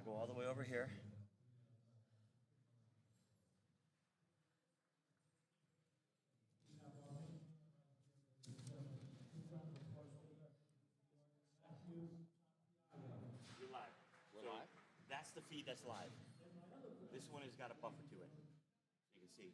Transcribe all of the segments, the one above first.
go all the way over here. You're live. We're live? That's the feed that's live. This one has got a buffer to it. You can see.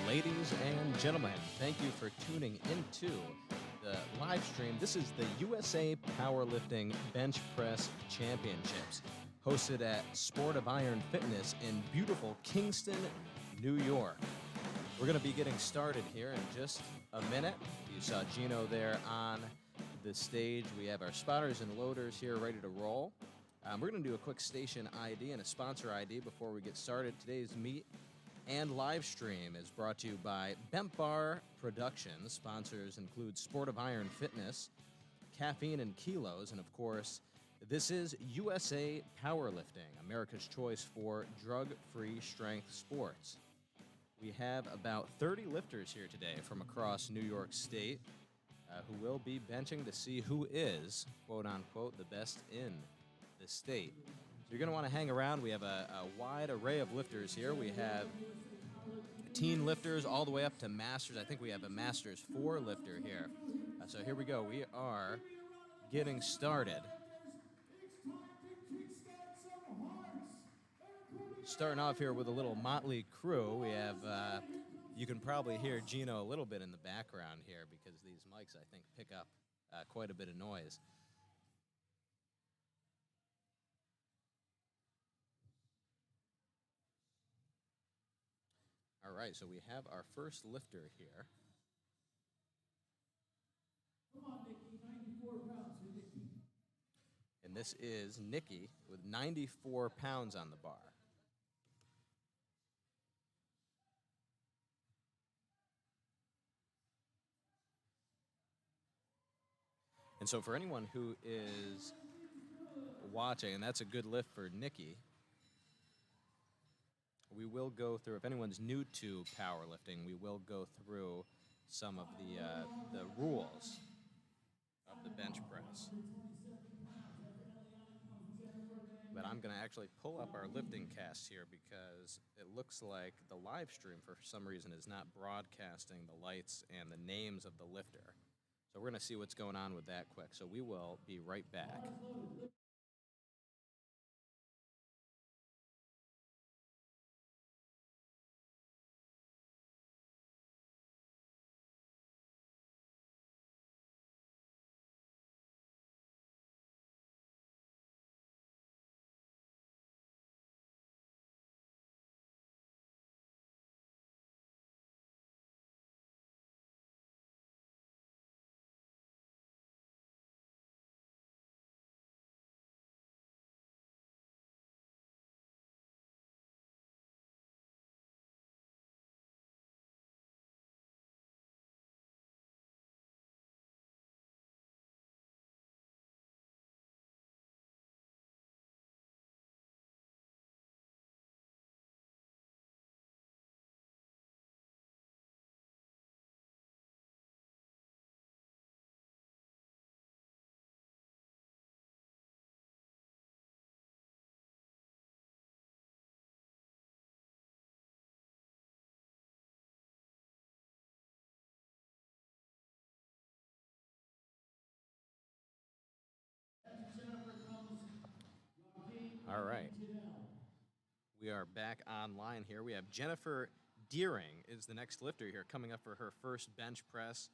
Ladies and gentlemen, thank you for tuning into the live stream. This is the USA Powerlifting Bench Press Championships, hosted at Sport of Iron Fitness in beautiful Kingston, New York. We're going to be getting started here in just a minute. You saw Gino there on the stage. We have our spotters and loaders here ready to roll. We're going to do a quick station ID and a sponsor ID before we get started. Today's meet and live stream is brought to you by Bent Bar Productions. Sponsors include Sport of Iron Fitness, Caffeine and Kilos, and of course, this is USA Powerlifting, America's choice for drug-free strength sports. We have about 30 lifters here today from across New York State who will be benching to see who is, quote-unquote, the best in the state. So you're going to want to hang around. We have a wide array of lifters here. We have teen lifters all the way up to masters. I think we have a masters 4 lifter here. So here we go. We are getting started. Starting off here with a little motley crew. We have, you can probably hear Gino a little bit in the background here because these mics, I think, pick up quite a bit of noise. All right, so we have our first lifter here. Come on, Nikki, 94 pounds here, Nikki. And this is Nikki with 94 pounds on the bar. And so for anyone who is watching, and that's a good lift for Nikki, we will go through, if anyone's new to powerlifting, we will go through some of the rules of the bench press. But I'm going to actually pull up our lifting cast here because it looks like the live stream for some reason is not broadcasting the lights and the names of the lifter. So we're going to see what's going on with that quick. So we will be right back. All right. We are back online here. We have Jennifer Deering is the next lifter here, coming up for her first bench press.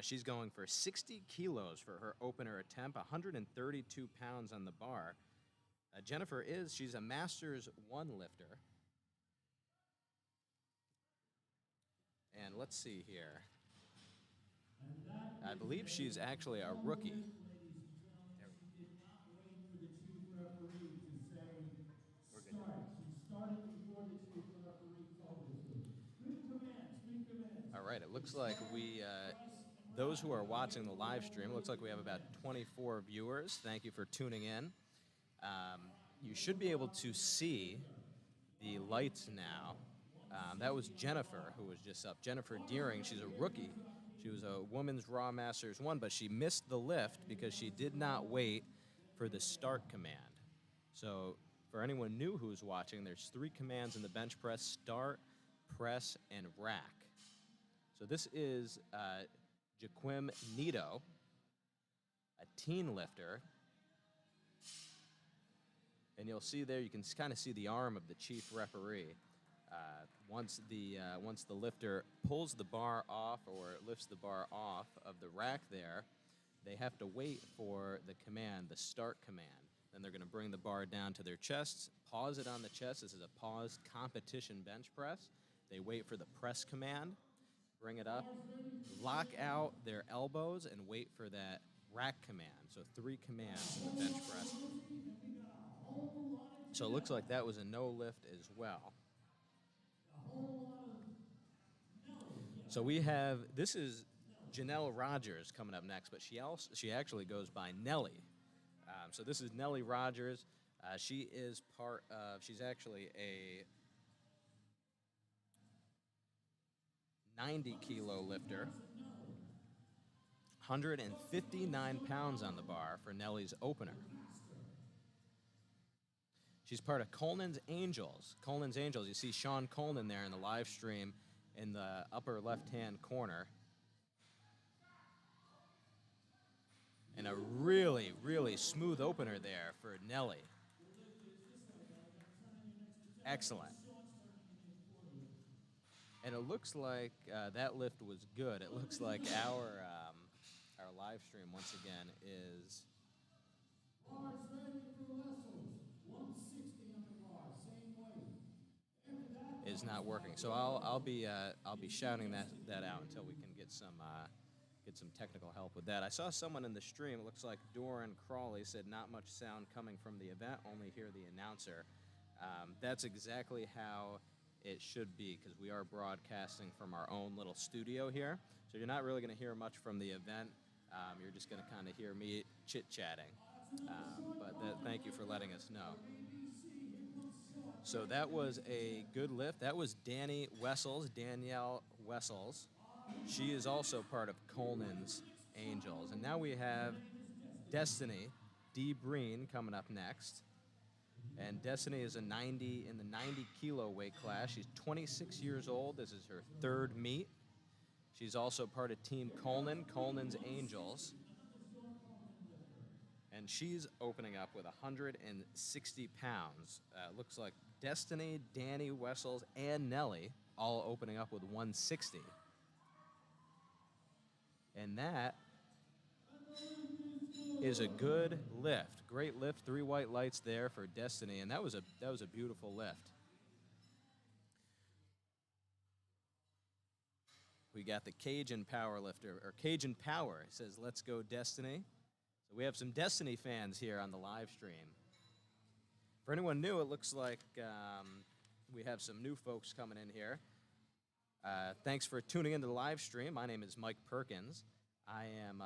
She's going for 60 kilos for her opener attempt, 132 pounds on the bar. Jennifer she's a Masters 1 lifter. And let's see here. I believe she's actually a rookie. All right, it looks like those who are watching the live stream, it looks like we have about 24 viewers. Thank you for tuning in. You should be able to see the lights now. That was Jennifer who was just up. Jennifer Deering, she's a rookie. She was a Women's Raw Masters 1, but she missed the lift because she did not wait for the start command. So for anyone new who's watching, there's 3 commands in the bench press: start, press, and rack. So this is Jaquim Nito, a teen lifter. And you'll see there, you can kind of see the arm of the chief referee. Once the lifter pulls the bar off or lifts the bar off of the rack there, they have to wait for the command, the start command. Then they're going to bring the bar down to their chests, pause it on the chest. This is a paused competition bench press. They wait for the press command, bring it up, lock out their elbows, and wait for that rack command. So 3 commands in the bench press. So it looks like that was a no lift as well. So this is Janelle Rogers coming up next, but she actually goes by Nelly. So this is Nelly Rogers. She's actually a 90-kilo lifter, 159 pounds on the bar for Nelly's opener. She's part of Coleman's Angels. Coleman's Angels, you see Sean Coleman there in the live stream in the upper left-hand corner. And a really, really smooth opener there for Nelly. Excellent. And it looks like that lift was good. It looks like our live stream, once again, is... is not working. So I'll be shouting that out until we can get some technical help with that. I saw someone in the stream. It looks like Doran Crawley said not much sound coming from the event. Only hear the announcer. That's exactly how it should be, because we are broadcasting from our own little studio here. So you're not really going to hear much from the event. You're just going to kind of hear me chit-chatting. Thank you for letting us know. So that was a good lift. That was Danielle Wessels. She is also part of Coleman's Angels. And now we have Destiny D. Breen coming up next. And Destiny is in the 90-kilo weight class. She's 26 years old. This is her 3rd meet. She's also part of Team Coleman's Angels. And she's opening up with 160 pounds. Looks like Destiny, Danny Wessels, and Nelly all opening up with 160. And that is a good lift. Great lift. 3 white lights there for Destiny, and that was a beautiful lift. We got the Cajun power lifter, or Cajun Power. It says, "Let's go, Destiny." So we have some Destiny fans here on the live stream. For anyone new, it looks like we have some new folks coming in here. Thanks for tuning into the live stream. My name is Mike Perkins. I am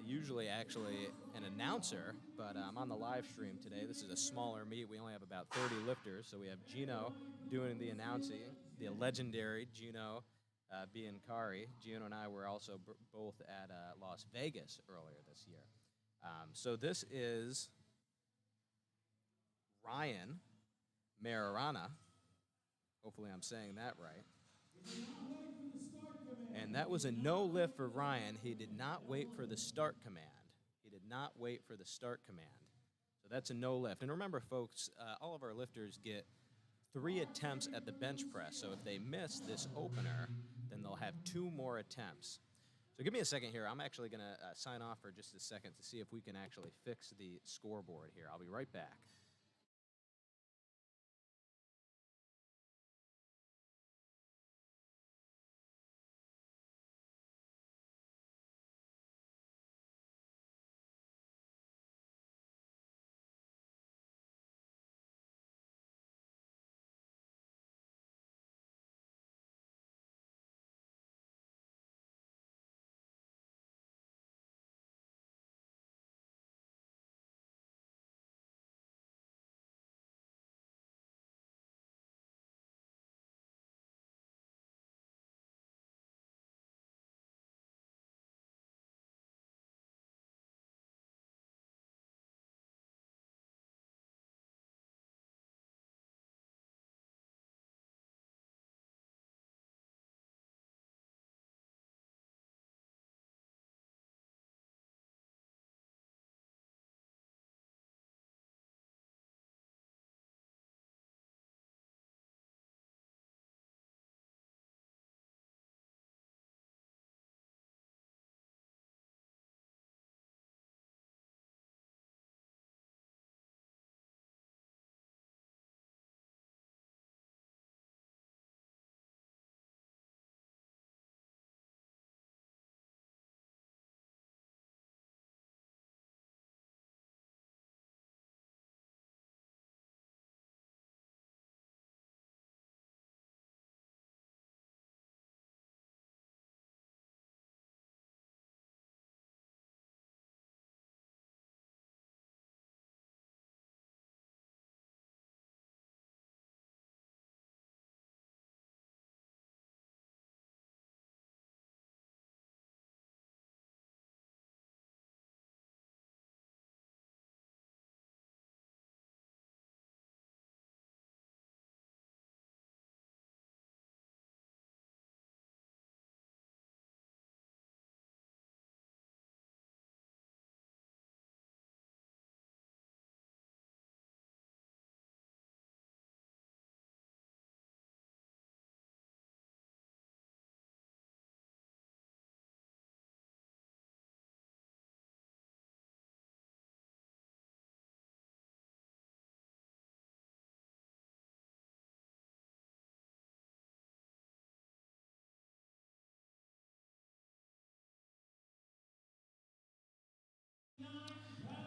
usually actually an announcer, but I'm on the live stream today. This is a smaller meet. We only have about 30 lifters, so we have Gino doing the announcing, the legendary Gino Biancari. Gino and I were also both at Las Vegas earlier this year. So this is Ryan Marirana. Hopefully I'm saying that right. And that was a no lift for Ryan. He did not wait for the start command. He did not wait for the start command. So that's a no lift. And remember, folks, all of our lifters get 3 attempts at the bench press. So if they miss this opener, then they'll have 2 more attempts. So give me a second here. I'm actually going to sign off for just a second to see if we can actually fix the scoreboard here. I'll be right back.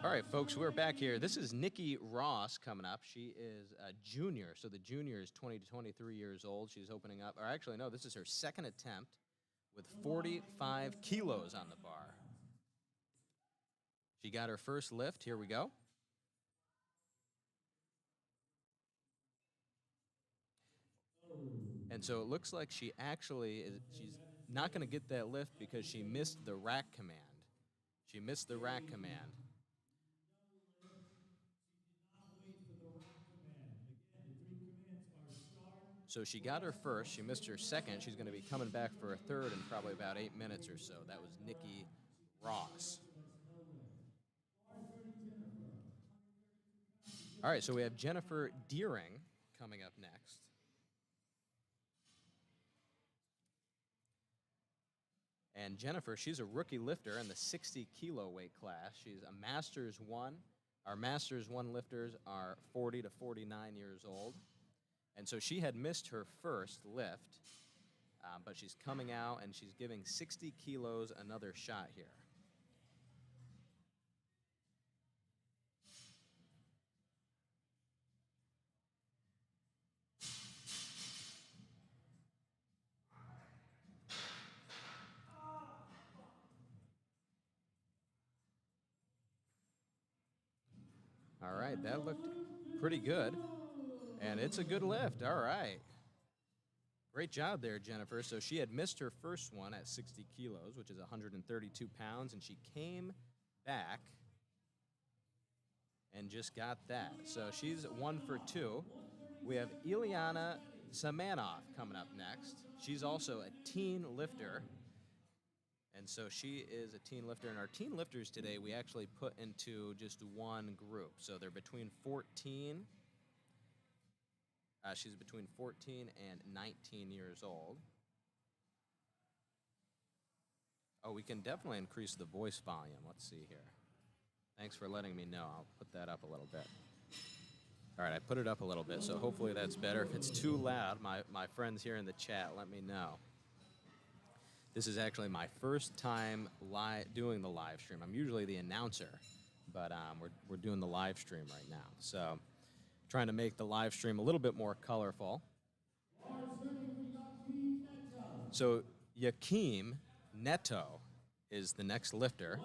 All right, folks, we're back here. This is Nikki Ross coming up. She is a junior, so the junior is 20 to 23 years old. She's opening up, or actually, no, this is her second attempt with 45 kilos on the bar. She got her first lift. Here we go. And so it looks like she actually is, she's not going to get that lift because she missed the rack command. She missed the rack command. So she got her first. She missed her second. She's going to be coming back for a third in probably about 8 minutes or so. That was Nikki Ross. All right, so we have Jennifer Deering coming up next. And Jennifer, she's a rookie lifter in the 60-kilo weight class. She's a Masters 1. Our Masters 1 lifters are 40 to 49 years old. And so she had missed her first lift, but she's coming out and she's giving 60 kilos another shot here. All right, that looked pretty good. And it's a good lift. All right. Great job there, Jennifer. So she had missed her first one at 60 kilos, which is 132 pounds, and she came back and just got that. So she's 1 for 2. We have Ileana Samanoff coming up next. She's also a teen lifter, And so she is a teen lifter. And our teen lifters today, we actually put into just one group. So they're between 14. She's between 14 and 19 years old. Oh, we can definitely increase the voice volume. Let's see here. Thanks for letting me know. I'll put that up a little bit. All right, I put it up a little bit, so hopefully that's better. If it's too loud, my friends here in the chat, let me know. This is actually my first time doing the live stream. I'm usually the announcer, but we're doing the live stream right now. So trying to make the live stream a little bit more colorful. So Yakim Neto is the next lifter.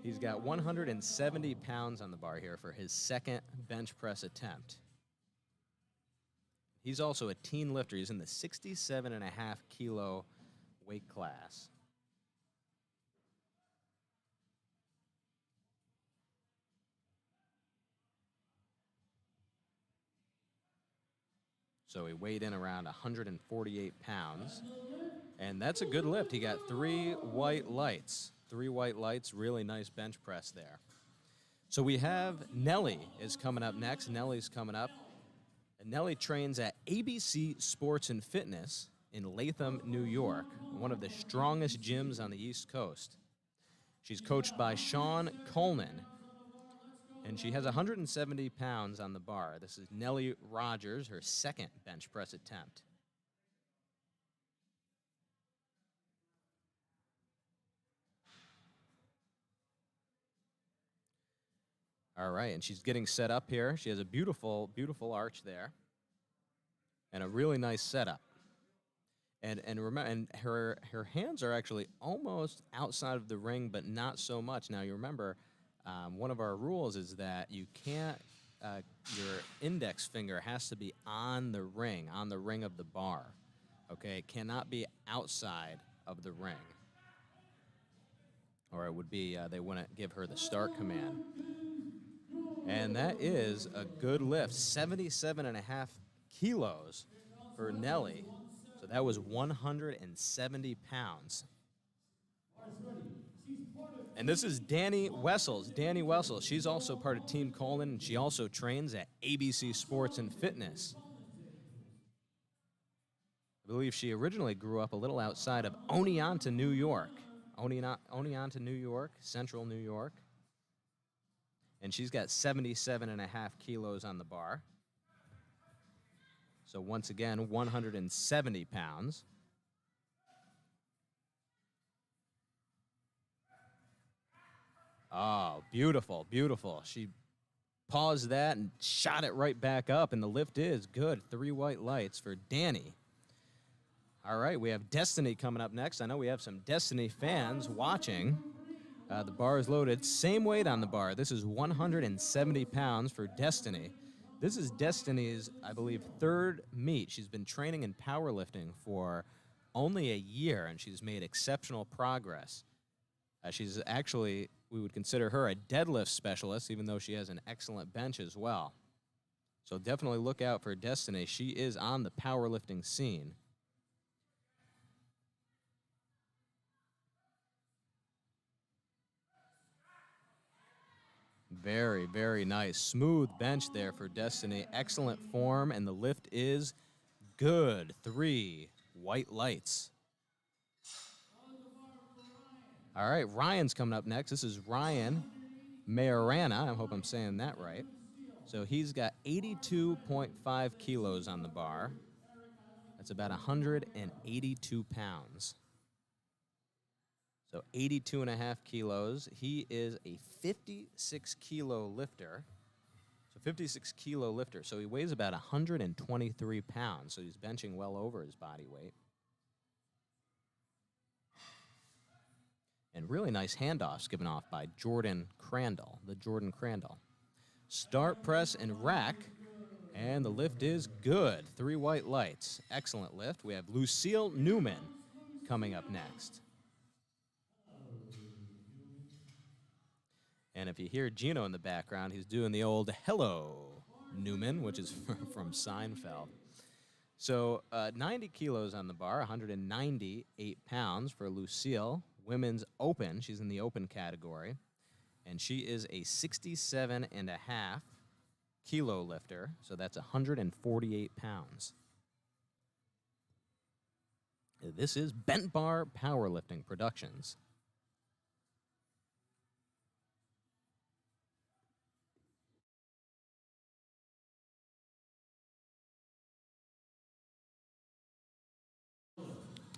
He's got 170 pounds on the bar here for his second bench press attempt. He's also a teen lifter. He's in the 67.5 kilo weight class. So he weighed in around 148 pounds. And that's a good lift. He got 3 white lights. 3 white lights, really nice bench press there. So we have Nelly is coming up next. Nelly's coming up. And Nelly trains at ABC Sports and Fitness in Latham, New York, one of the strongest gyms on the East Coast. She's coached by Sean Coleman, and she has 170 pounds on the bar. This is Nelly Rogers, her second bench press attempt. All right, and she's getting set up here. She has a beautiful, beautiful arch there, and a really nice setup. And remember, and her hands are actually almost outside of the ring, but not so much. Now you remember, one of our rules is that you can't. Your index finger has to be on the ring of the bar. Okay, it cannot be outside of the ring, or it would be they wouldn't give her the start command. And that is a good lift, 77.5 kilos for Nelly. So that was 170 pounds. And this is Danny Wessels. Danny Wessels, she's also part of Team Coleman, and she also trains at ABC Sports and Fitness. I believe she originally grew up a little outside of Oneonta, New York. Oneonta, New York, Central New York. And she's got 77.5 kilos on the bar. So once again, 170 pounds. Oh, beautiful, beautiful. She paused that and shot it right back up, and the lift is good. 3 white lights for Danny. All right, we have Destiny coming up next. I know we have some Destiny fans watching. The bar is loaded. Same weight on the bar. This is 170 pounds for Destiny. This is Destiny's, I believe, 3rd meet. She's been training in powerlifting for only a year, and she's made exceptional progress. She's actually, we would consider her a deadlift specialist, even though she has an excellent bench as well. So definitely look out for Destiny. She is on the powerlifting scene. Very, very nice. Smooth bench there for Destiny. Excellent form, and the lift is good. 3 white lights. All right, Ryan's coming up next. This is Ryan Majorana. I hope I'm saying that right. So he's got 82.5 kilos on the bar. That's about 182 pounds. So 82.5 kilos. He is a 56 kilo lifter. So 56 kilo lifter. So he weighs about 123 pounds. So he's benching well over his body weight. And really nice handoffs given off by Jordan Crandall, the Jordan Crandall. Start, press, and rack. And the lift is good. 3 white lights. Excellent lift. We have Lucille Newman coming up next. And if you hear Gino in the background, he's doing the old hello, Newman, which is from Seinfeld. So 90 kilos on the bar, 198 pounds for Lucille. Women's open, she's in the open category. And she is a 67.5 kilo lifter, so that's 148 pounds. This is Bent Bar Powerlifting Productions.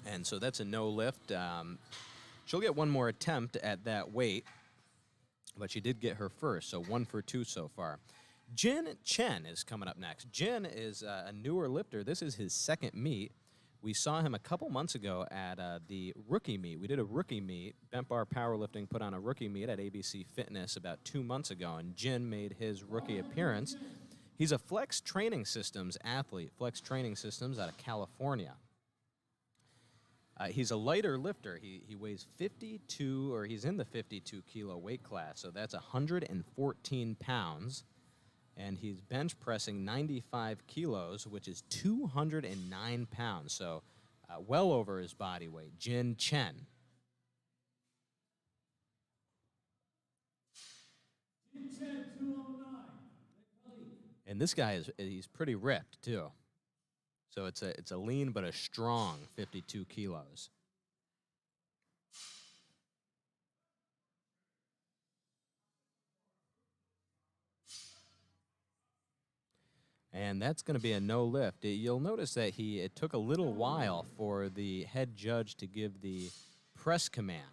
And so that's a no lift. She'll get one more attempt at that weight, but she did get her first, so 1 for 2 so far. Jin Chen is coming up next. Jin is a newer lifter. This is his second meet. We saw him a couple months ago at the rookie meet. We did a rookie meet. Bent Bar Powerlifting put on a rookie meet at ABC Fitness about 2 months ago, and Jin made his rookie appearance. He's a Flex Training Systems athlete, Flex Training Systems out of California. He's a lighter lifter. He weighs 52, or he's in the 52 kilo weight class, so that's 114 pounds. And he's bench pressing 95 kilos, which is 209 pounds, so well over his body weight. Jin Chen. Chen 209. And this guy he's pretty ripped too. So it's a lean but a strong 52 kilos. And that's going to be a no lift. You'll notice that it took a little while for the head judge to give the press command.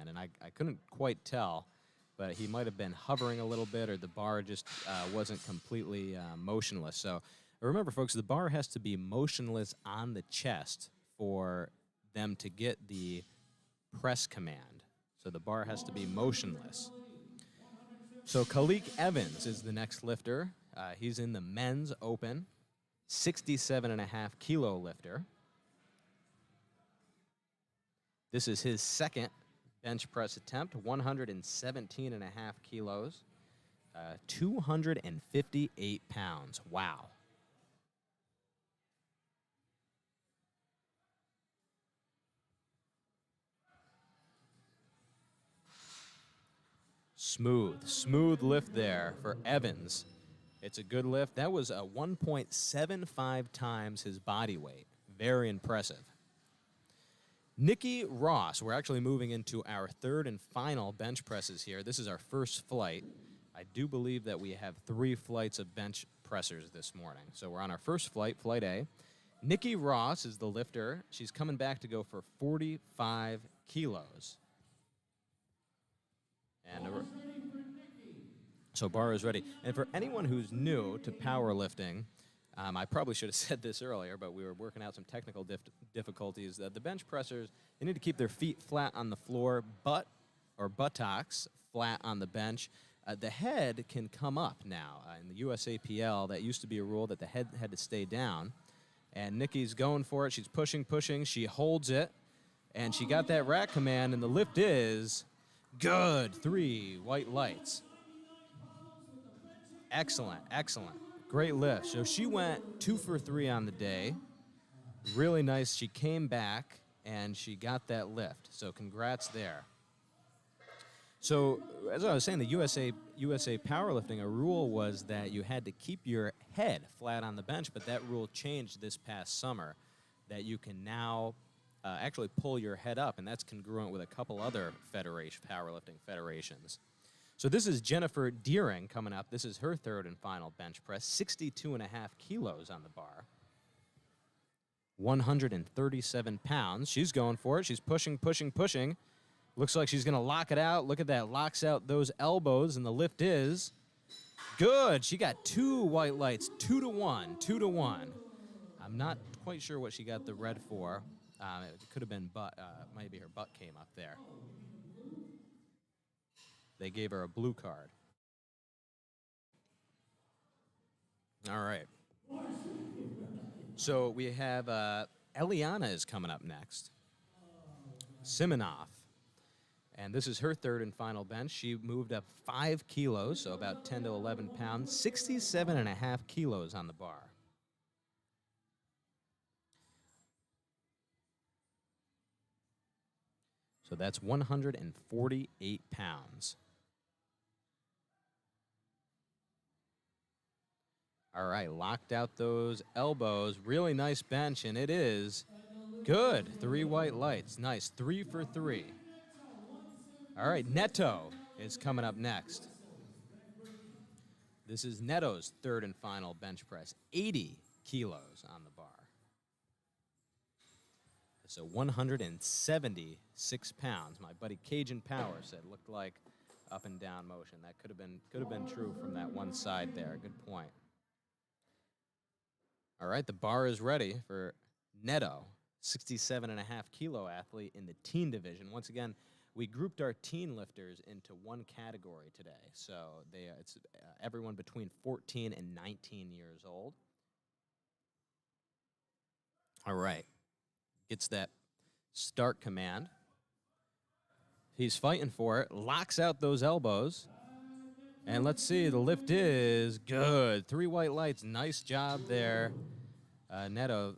And I couldn't quite tell, but he might have been hovering a little bit, or the bar just wasn't completely motionless. So remember, folks, the bar has to be motionless on the chest for them to get the press command. So the bar has to be motionless. So Khalik Evans is the next lifter. He's in the men's open, 67.5 kilo lifter. This is his second bench press attempt, 117.5 kilos, 258 pounds. Wow. Smooth lift there for Evans. It's a good lift. That was a 1.75 times his body weight. Very impressive. Nikki Ross. We're actually moving into our third and final bench presses here. This is our first flight. I do believe that we have 3 flights of bench pressers this morning. So we're on our first flight, Flight A. Nikki Ross is the lifter. She's coming back to go for 45 kilos. And so bar is ready. And for anyone who's new to powerlifting, I probably should have said this earlier, but we were working out some technical difficulties. The bench pressers, they need to keep their feet flat on the floor, buttocks flat on the bench. The head can come up now. In the USAPL, that used to be a rule that the head had to stay down. And Nikki's going for it. She's pushing. She holds it. And she got that rack command, and the lift is good. 3 white lights. Excellent. Great lift. So she went 2 for 3 on the day. Really nice. She came back, and she got that lift. So congrats there. So as I was saying, the USA Powerlifting, a rule was that you had to keep your head flat on the bench, but that rule changed this past summer, that you can now actually pull your head up, and that's congruent with a couple other powerlifting federations. So this is Jennifer Deering coming up. This is her third and final bench press, 62.5 kilos on the bar, 137 pounds. She's going for it. She's pushing. Looks like she's going to lock it out. Look at that. Locks out those elbows, and the lift is good. She got 2 white lights, 2 to 1. I'm not quite sure what she got the red for. It could have been butt. Maybe her butt came up there. They gave her a blue card. All right. So we have Eliana is coming up next. Simonoff. And this is her third and final bench. She moved up 5 kilos, so about 10 to 11 pounds, 67.5 kilos on the bar. So that's 148 pounds. All right, locked out those elbows. Really nice bench, and it is good. 3 white lights. Nice. 3 for 3. All right, Neto is coming up next. This is Neto's third and final bench press. 80 kilos on the bar. So 176 pounds. My buddy Cajun Power said looked like up and down motion. That could have been true from that one side there. Good point. All right, the bar is ready for Neto, 67.5 kilo athlete in the teen division. Once again, we grouped our teen lifters into one category today. So it's everyone between 14 and 19 years old. All right. Gets that start command. He's fighting for it. Locks out those elbows. And let's see, the lift is good. 3 white lights. Nice job there. Neto,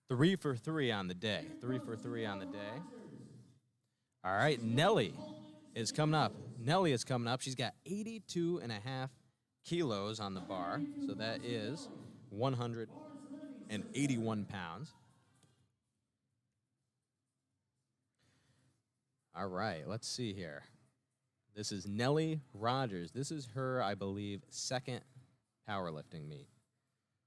3 for 3 on the day. 3 for 3 on the day. All right, Nelly is coming up. Nelly is coming up. She's got 82.5 kilos on the bar. So that is 181 pounds. All right, let's see here. This is Nellie Rogers. This is her, I believe, second powerlifting meet.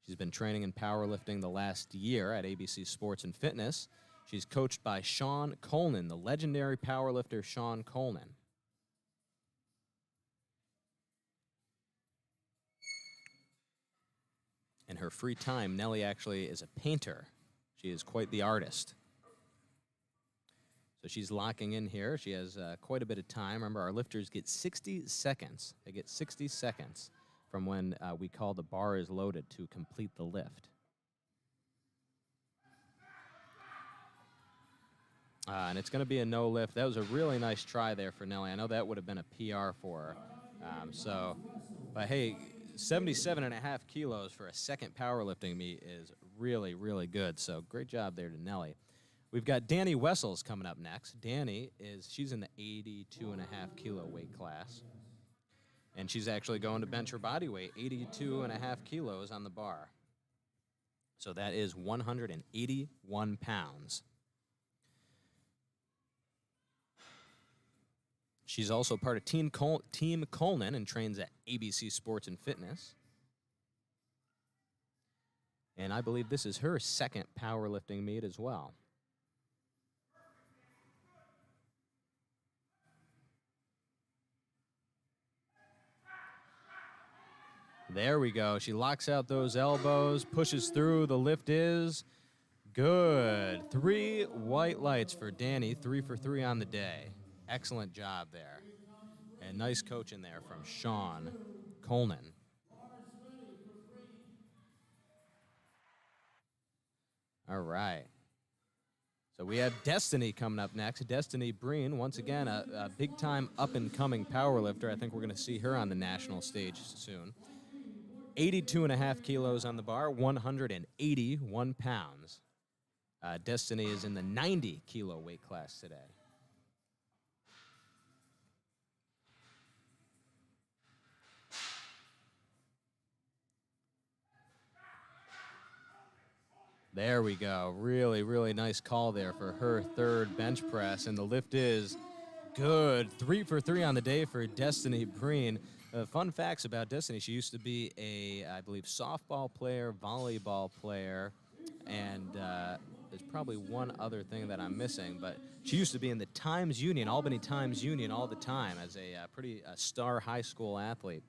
She's been training in powerlifting the last year at ABC Sports and Fitness. She's coached by Sean Coleman, the legendary powerlifter Sean Coleman. In her free time, Nellie actually is a painter. She is quite the artist. So she's locking in here. She has quite a bit of time. Remember, our lifters get 60 seconds. They get 60 seconds from when we call the bar is loaded to complete the lift. And it's going to be a no lift. That was a really nice try there for Nelly. I know that would have been a PR for her. But hey, 77.5 kilos for a second powerlifting meet is really, really good. So great job there to Nelly. We've got Danny Wessels coming up next. She's in the 82.5 kilo weight class. And she's actually going to bench her body weight, 82.5 kilos on the bar. So that is 181 pounds. She's also part of Team Coleman and trains at ABC Sports and Fitness. And I believe this is her second powerlifting meet as well. There we go. She locks out those elbows, pushes through. The lift is good. 3 white lights for Danny, 3 for 3 on the day. Excellent job there. And nice coaching there from Sean Coleman. All right. So we have Destiny coming up next. Destiny Breen, once again, a big-time up-and-coming powerlifter. I think we're going to see her on the national stage soon. 82.5 kilos on the bar, 181 pounds. Destiny is in the 90 kilo weight class today. There we go. Really, really nice call there for her third bench press. And the lift is good. 3 for 3 on the day for Destiny Breen. Fun facts about Destiny. She used to be I believe, softball player, volleyball player, and there's probably one other thing that I'm missing, but she used to be in the Times Union, Albany Times Union all the time as a pretty star high school athlete.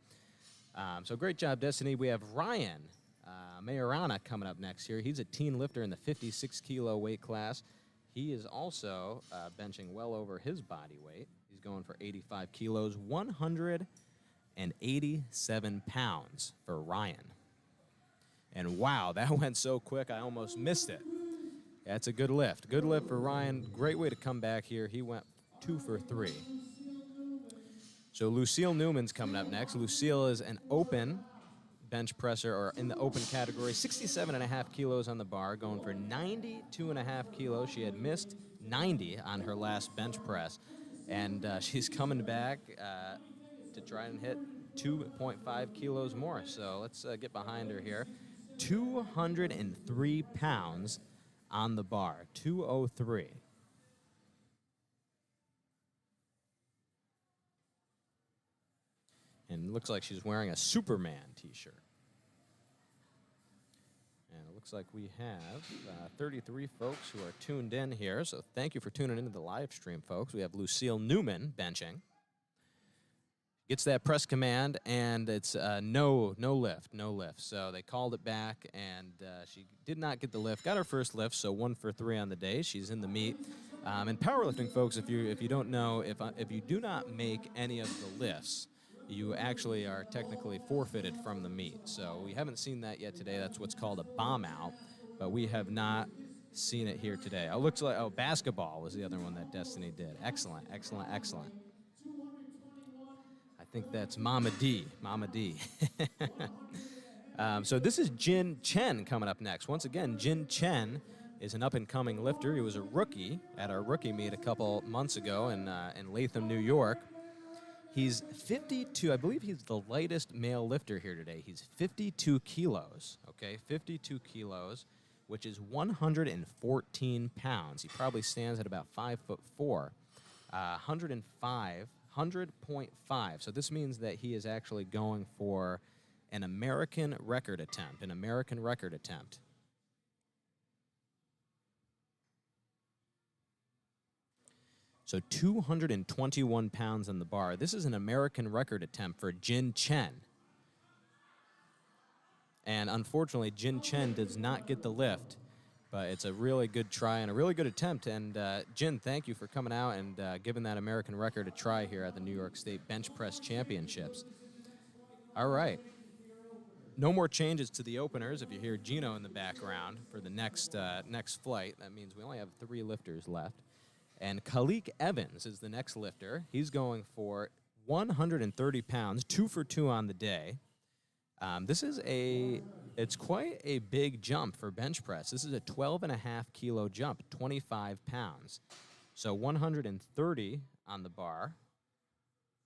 So great job, Destiny. We have Ryan Majorana coming up next here. He's a teen lifter in the 56 kilo weight class. He is also benching well over his body weight. He's going for 85 kilos, 187 pounds for Ryan. And wow, that went so quick, I almost missed it. That's a good lift. Good lift for Ryan. Great way to come back here. He went 2 for 3. So Lucille Newman's coming up next. Lucille is an open bench presser, or in the open category, 67.5 kilos on the bar, going for 92.5 kilos. She had missed 90 on her last bench press. And she's coming back to try and hit 2.5 kilos more. So let's get behind her here. 203 pounds on the bar, 203. And it looks like she's wearing a Superman t-shirt. And it looks like we have 33 folks who are tuned in here. So thank you for tuning into the live stream, folks. We have Lucille Newman benching. Gets that press command, and it's no lift. So they called it back, and she did not get the lift. Got her first lift, so 1 for 3 on the day. She's in the meet. And powerlifting, folks, if you don't know, if you do not make any of the lifts, you actually are technically forfeited from the meet. So we haven't seen that yet today. That's what's called a bomb out, but we have not seen it here today. Oh, looks like basketball was the other one that Destiny did. Excellent. I think that's Mama D. So this is Jin Chen coming up next. Once again, Jin Chen is an up-and-coming lifter. He was a rookie at our rookie meet a couple months ago in Latham, New York. He's 52. I believe he's the lightest male lifter here today. He's 52 kilos, okay? 52 kilos, which is 114 pounds. He probably stands at about 5'4", 100.5. So this means that he is actually going for an American record attempt, So 221 pounds on the bar. This is an American record attempt for Jin Chen. And unfortunately, Jin Chen does not get the lift, but it's a really good try and a really good attempt. And Jin, thank you for coming out and giving that American record a try here at the New York State Bench Press Championships. All right. No more changes to the openers. If you hear Gino in the background for the next flight, that means we only have 3 lifters left. And Khalik Evans is the next lifter. He's going for 130 pounds, 2 for 2 on the day. It's quite a big jump for bench press. This is a 12.5 kilo jump, 25 pounds. So 130 on the bar.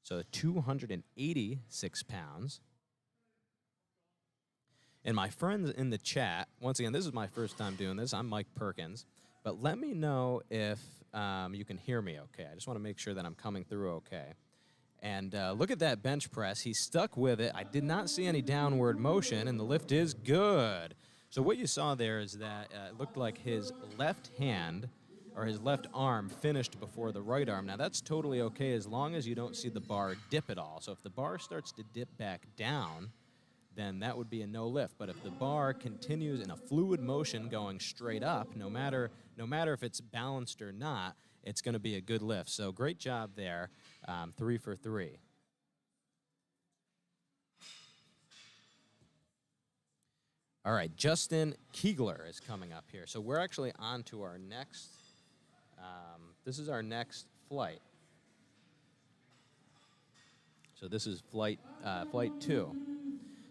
So 286 pounds. And my friends in the chat, once again, this is my first time doing this. I'm Mike Perkins. But let me know if you can hear me okay. I just want to make sure that I'm coming through okay. And look at that bench press. He stuck with it. I did not see any downward motion, and the lift is good. So what you saw there is that it looked like his left hand or his left arm finished before the right arm. Now, that's totally okay as long as you don't see the bar dip at all. So if the bar starts to dip back down, then that would be a no lift. But if the bar continues in a fluid motion going straight up, no matter if it's balanced or not, it's going to be a good lift. So great job there, 3 for 3. All right, Justin Kiegler is coming up here. So we're actually on to our next, this is our next flight. So this is flight 2.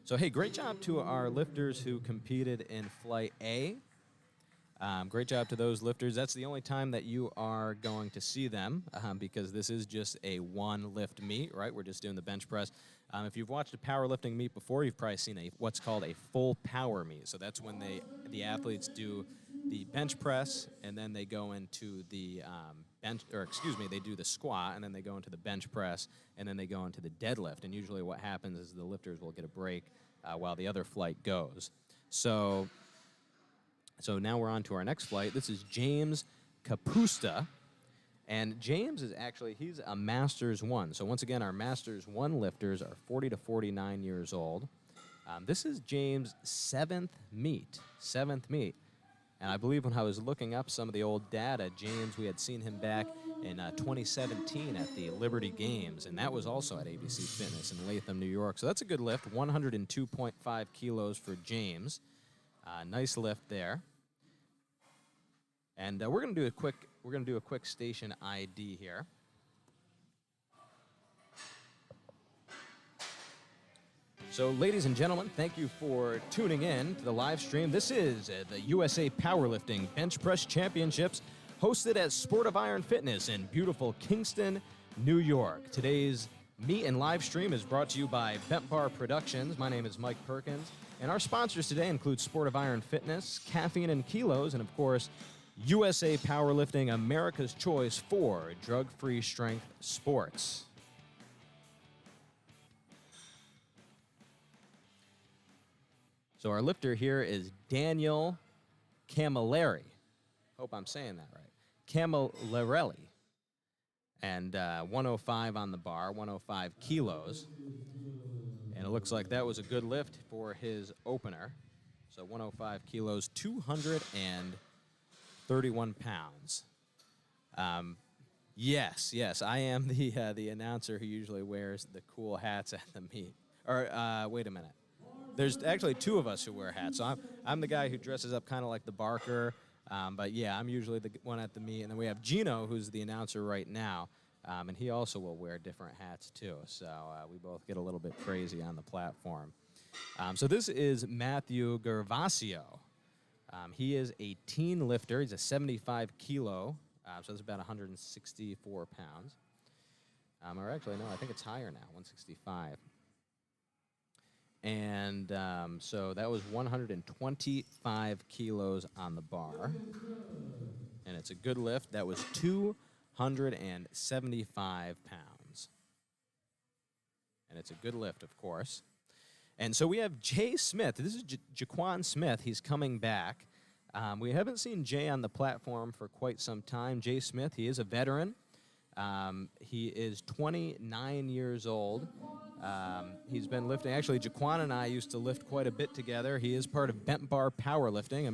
So, hey, great job to our lifters who competed in Flight A. Great job to those lifters. That's the only time that you are going to see them because this is just a one-lift meet, right? We're just doing the bench press. If you've watched a powerlifting meet before, you've probably seen what's called a full power meet. So that's when the athletes do the bench press, and then they go into the they do the squat, and then they go into the bench press, and then they go into the deadlift. And usually what happens is the lifters will get a break while the other flight goes. So now we're on to our next flight. This is James Capusta. And James is he's a Masters 1. So once again, our Masters 1 lifters are 40 to 49 years old. This is James' 7th meet. And I believe when I was looking up some of the old data, James, we had seen him back in 2017 at the Liberty Games, and that was also at ABC Fitness in Latham, New York. So that's a good lift, 102.5 kilos for James. Nice lift there. And we're going to do a quick station ID here. So, ladies and gentlemen, thank you for tuning in to the live stream. This is the USA Powerlifting Bench Press Championships hosted at Sport of Iron Fitness in beautiful Kingston, New York. Today's meet and live stream is brought to you by Bent Bar Productions. My name is Mike Perkins, and our sponsors today include Sport of Iron Fitness, Caffeine and Kilos, and of course, USA Powerlifting, America's choice for drug-free strength sports. So our lifter here is Daniel Camilleri. Hope I'm saying that right. Camilleri. And 105 on the bar, 105 kilos. And it looks like that was a good lift for his opener. So 105 kilos, 231 pounds. Yes, I am the announcer who usually wears the cool hats at the meet. Or wait a minute. There's actually two of us who wear hats. So I'm the guy who dresses up kind of like the barker. But yeah, I'm usually the one at the meet. And then we have Gino, who's the announcer right now. And he also will wear different hats too. So we both get a little bit crazy on the platform. So this is Matthew Gervasio. He is a teen lifter. He's a 75 kilo. So that's about 164 pounds. Or actually, no, I think it's higher now, 165. And so that was 125 kilos on the bar. And it's a good lift. That was 275 pounds. And it's a good lift, of course. And so we have Jay Smith. This is Jaquan Smith. He's coming back. We haven't seen Jay on the platform for quite some time. Jay Smith, he is a veteran. He is 29 years old. He's been lifting. Actually, Jaquan and I used to lift quite a bit together. He is part of Bent Bar Powerlifting,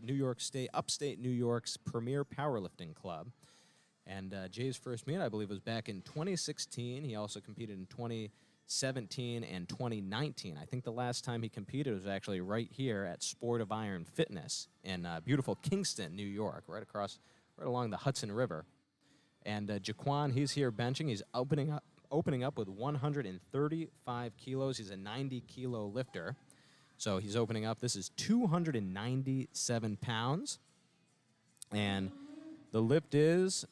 New York State, upstate New York's premier powerlifting club. And Jay's first meet, I believe, was back in 2016. He also competed in 2017 and 2019. I think the last time he competed was actually right here at Sport of Iron Fitness in beautiful Kingston, New York, right along the Hudson River. And Jaquan, he's here benching. He's opening up with 135 kilos. He's a 90-kilo lifter. So he's opening up. This is 297 pounds. And the lift is,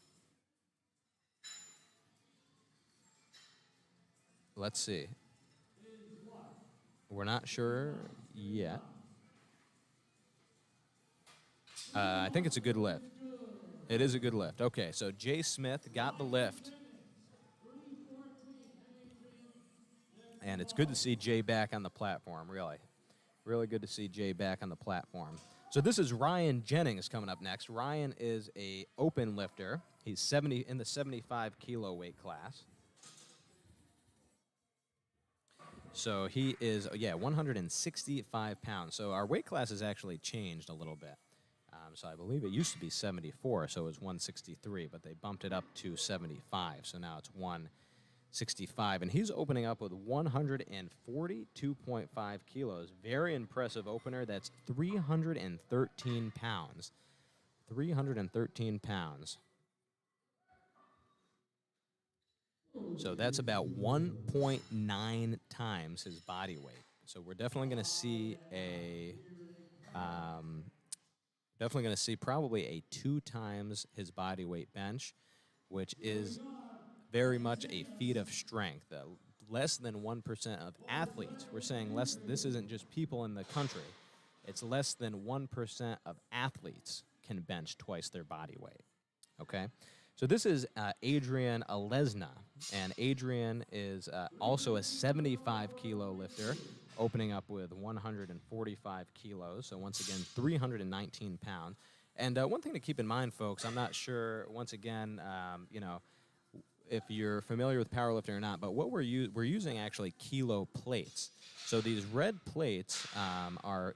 let's see. We're not sure yet. I think it's a good lift. It is a good lift. Okay, so Jay Smith got the lift. And it's good to see Jay back on the platform, really. Really good to see Jay back on the platform. So this is Ryan Jennings coming up next. Ryan is a open lifter. He's in the 75 kilo weight class. So he is, 165 pounds. So our weight class has actually changed a little bit. So I believe it used to be 74, so it was 163, but they bumped it up to 75. So now it's 165, and he's opening up with 142.5 kilos. Very impressive opener. That's 313 pounds. 313 pounds. So that's about 1.9 times his body weight. So we're definitely going to see probably a 2 times his body weight bench, which is very much a feat of strength. Less than 1% of athletes, we're saying this isn't just people in the country, it's less than 1% of athletes can bench twice their body weight, okay? So this is Adrian Alesna, and Adrian is also a 75-kilo lifter, opening up with 145 kilos, so once again, 319 pounds. And one thing to keep in mind, folks, I'm not sure, once again, if you're familiar with powerlifting or not, but what we're using actually kilo plates. So these red plates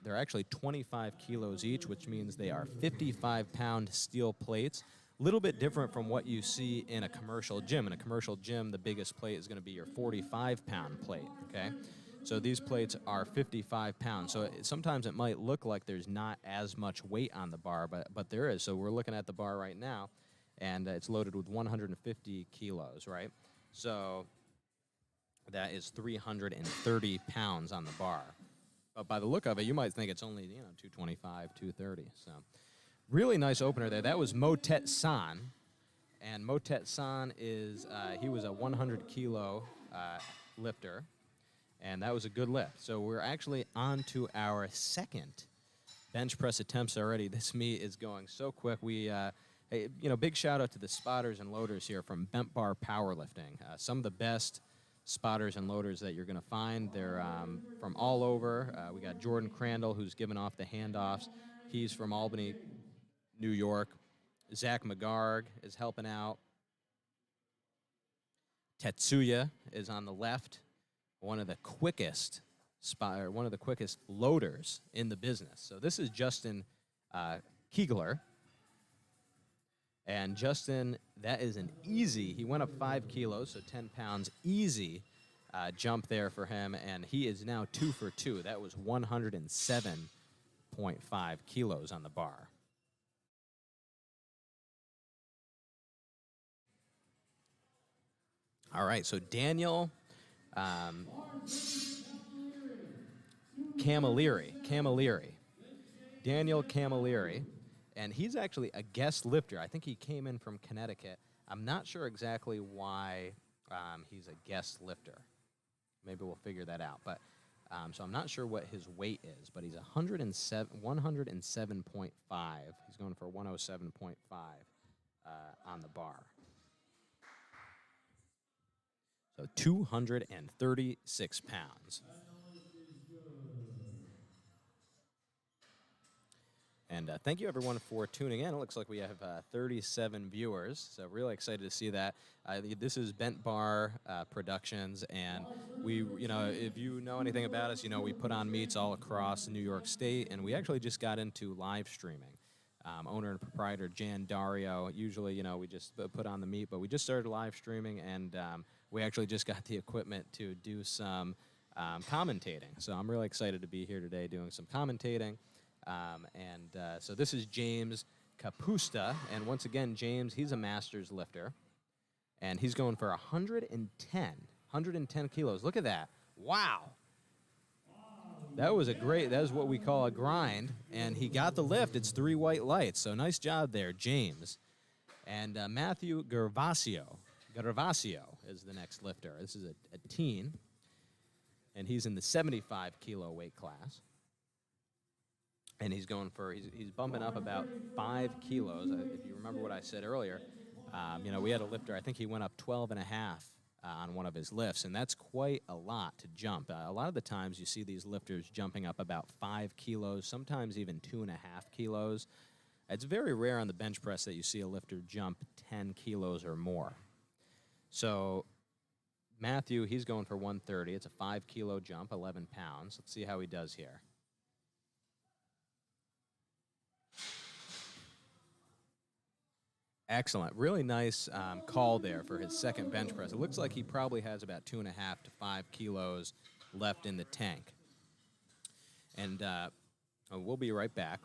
they're actually 25 kilos each, which means they are 55-pound steel plates. A little bit different from what you see in a commercial gym. In a commercial gym, the biggest plate is going to be your 45-pound plate, okay? So these plates are 55 pounds. So sometimes it might look like there's not as much weight on the bar, but there is. So we're looking at the bar right now, and it's loaded with 150 kilos, right? So that is 330 pounds on the bar. But by the look of it, you might think it's only, 225, 230. So really nice opener there. That was Motet San. And Motet San is, he was a 100 kilo lifter. And that was a good lift. So we're actually on to our second bench press attempts already. This meet is going so quick. We, hey, big shout out to the spotters and loaders here from Bent Bar Powerlifting. Some of the best spotters and loaders that you're going to find. They're from all over. We got Jordan Crandall, who's giving off the handoffs. He's from Albany, New York. Zach McGarg is helping out. Tetsuya is on the left. One of the quickest loaders in the business. So this is Justin Kiegler. And Justin, that is an easy, he went up 5 kilos, so 10 pounds, easy jump there for him. And he is now 2 for 2. That was 107.5 kilos on the bar. All right, so Daniel Camilleri. Daniel Camilleri. And he's actually a guest lifter. I think he came in from Connecticut. I'm not sure exactly why he's a guest lifter. Maybe we'll figure that out. But so I'm not sure what his weight is, but he's 107.5. He's going for 107.5 on the bar. So 236 pounds. And thank you, everyone, for tuning in. It looks like we have 37 viewers, so really excited to see that. This is Bent Bar Productions, and we, if you know anything about us, we put on meets all across New York State, and we actually just got into live streaming. Owner and proprietor Jan Dario. Usually, we just put on the meet, but we just started live streaming, and we actually just got the equipment to do some commentating. So I'm really excited to be here today doing some commentating. So this is James Capusta, and once again, James, he's a master's lifter, and he's going for 110 kilos. Look at that. Wow. That was what we call a grind, and he got the lift. It's 3 white lights, so nice job there, James. And Matthew Gervasio is the next lifter. This is a teen, and he's in the 75 kilo weight class. And he's going for, he's bumping up about 5 kilos. If you remember what I said earlier, we had a lifter, I think he went up 12 and a half on one of his lifts, and that's quite a lot to jump. A lot of the times you see these lifters jumping up about 5 kilos, sometimes even 2.5 kilos. It's very rare on the bench press that you see a lifter jump 10 kilos or more. So Matthew, he's going for 130. It's a 5 kilo jump, 11 pounds. Let's see how he does here. Excellent. Really nice call there for his second bench press. It looks like he probably has about 2.5 to 5 kilos left in the tank. And we'll be right back.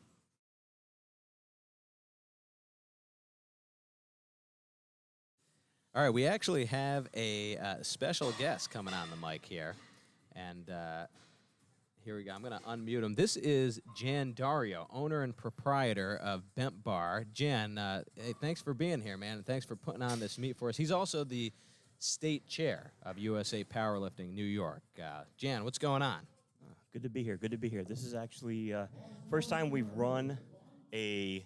All right, we actually have a special guest coming on the mic here. And here we go. I'm going to unmute him. This is Jan Dario, owner and proprietor of Bent Bar. Jan, hey, thanks for being here, man, and thanks for putting on this meet for us. He's also the state chair of USA Powerlifting New York. Jan, what's going on? Good to be here. Good to be here. This is actually first time we've run a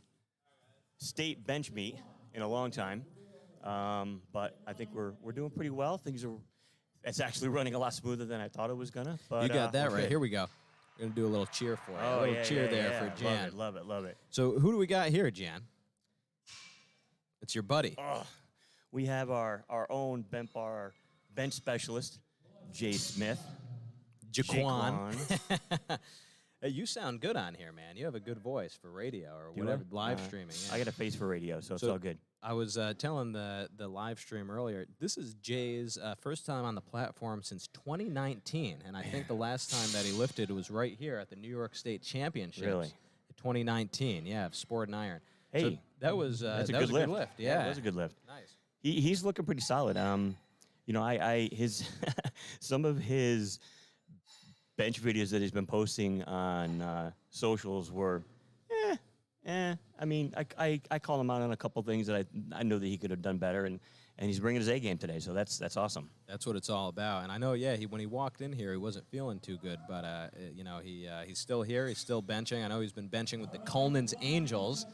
state bench meet in a long time, but I think we're doing pretty well. It's actually running a lot smoother than I thought it was gonna. But, you got that right. Here we go. We're gonna do a little cheer for you. Oh, a little cheer there for Jan. Love it. So who do we got here, Jan? It's your buddy. We have our own Bent Bar bench specialist, Jay Smith. Jaquan. Hey, you sound good on here, man. You have a good voice for radio or whatever, live streaming. Yeah. I got a face for radio, so it's all good. I was telling the live stream earlier, this is Jay's first time on the platform since 2019, and I think the last time that he lifted was right here at the New York State Championships. Really? 2019, yeah, of Sport and Iron. Hey, so that was a good lift. Yeah, it was a good lift. Nice. He's looking pretty solid. His some of his bench videos that he's been posting on socials were, I mean, I call him out on a couple things that I know that he could have done better, and he's bringing his A game today, so that's awesome. That's what it's all about. And I know, yeah, when he walked in here, he wasn't feeling too good, but you know, he's still here. He's still benching. I know he's been benching with the Coleman's Angels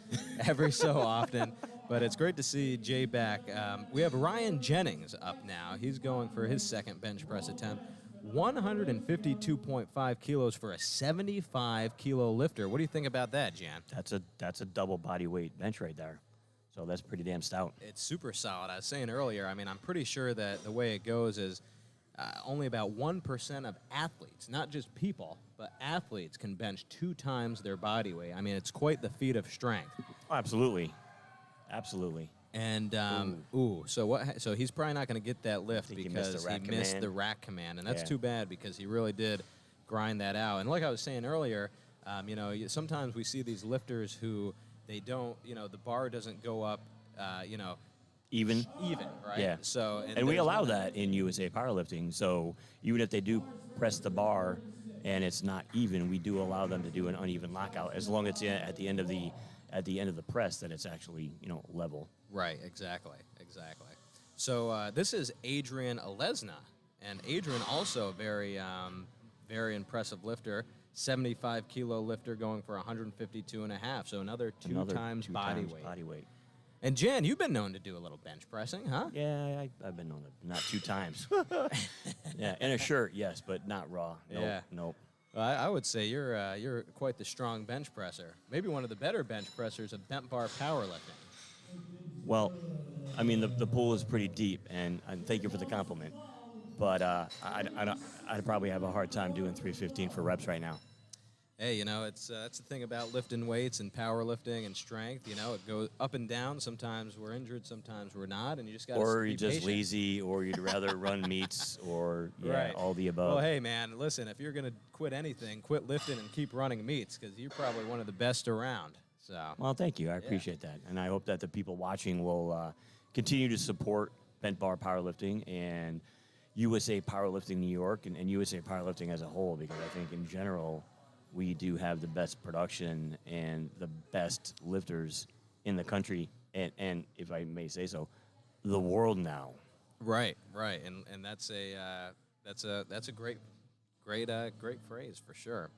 every so often, but it's great to see Jay back. We have Ryan Jennings up now. He's going for his second bench press attempt. 152.5 kilos for a 75-kilo lifter. What do you think about that, Jan? That's a double body weight bench right there. So that's pretty damn stout. It's super solid. I was saying earlier, I mean, I'm pretty sure that the way it goes is only about 1% of athletes, not just people, but athletes can bench 2 times their body weight. I mean, it's quite the feat of strength. Oh, absolutely. Absolutely. And, so he's probably not going to get that lift because he missed the rack command. And that's too bad because he really did grind that out. And like I was saying earlier, you know, sometimes we see these lifters who they don't, you know, the bar doesn't go up, you know, even, right? Yeah. So and we allow that in USA powerlifting. So even if they do press the bar and it's not even, we do allow them to do an uneven lockout as long as it's at the end of the press that it's actually, you know, level. Right. Exactly. So this is Adrian Alesna, and Adrian also a very very impressive lifter. 75-kilo lifter going for 152.5, so another two times body weight. And Jan, you've been known to do a little bench pressing, huh? Yeah, I've been known to, not 2 times. Yeah, in a shirt, yes, but not raw. Nope. Well, I would say you're quite the strong bench presser. Maybe one of the better bench pressers of bent bar powerlifting. Well, I mean, the pool is pretty deep, and thank you for the compliment. But I'd probably have a hard time doing 315 for reps right now. Hey, you know, it's that's the thing about lifting weights and powerlifting and strength. You know, it goes up and down. Sometimes we're injured, sometimes we're not, and you just got to be patient. Or you're just lazy, or you'd rather run meets, or right. all the above. Well, hey, man, listen, if you're going to quit anything, quit lifting and keep running meets because you're probably one of the best around. So. Well, thank you. I appreciate that. And I hope that the people watching will continue to support bent bar powerlifting and USA Powerlifting New York and USA Powerlifting as a whole, because I think in general we do have the best production and the best lifters in the country and if I may say so, the world now. Right. And that's a great phrase for sure.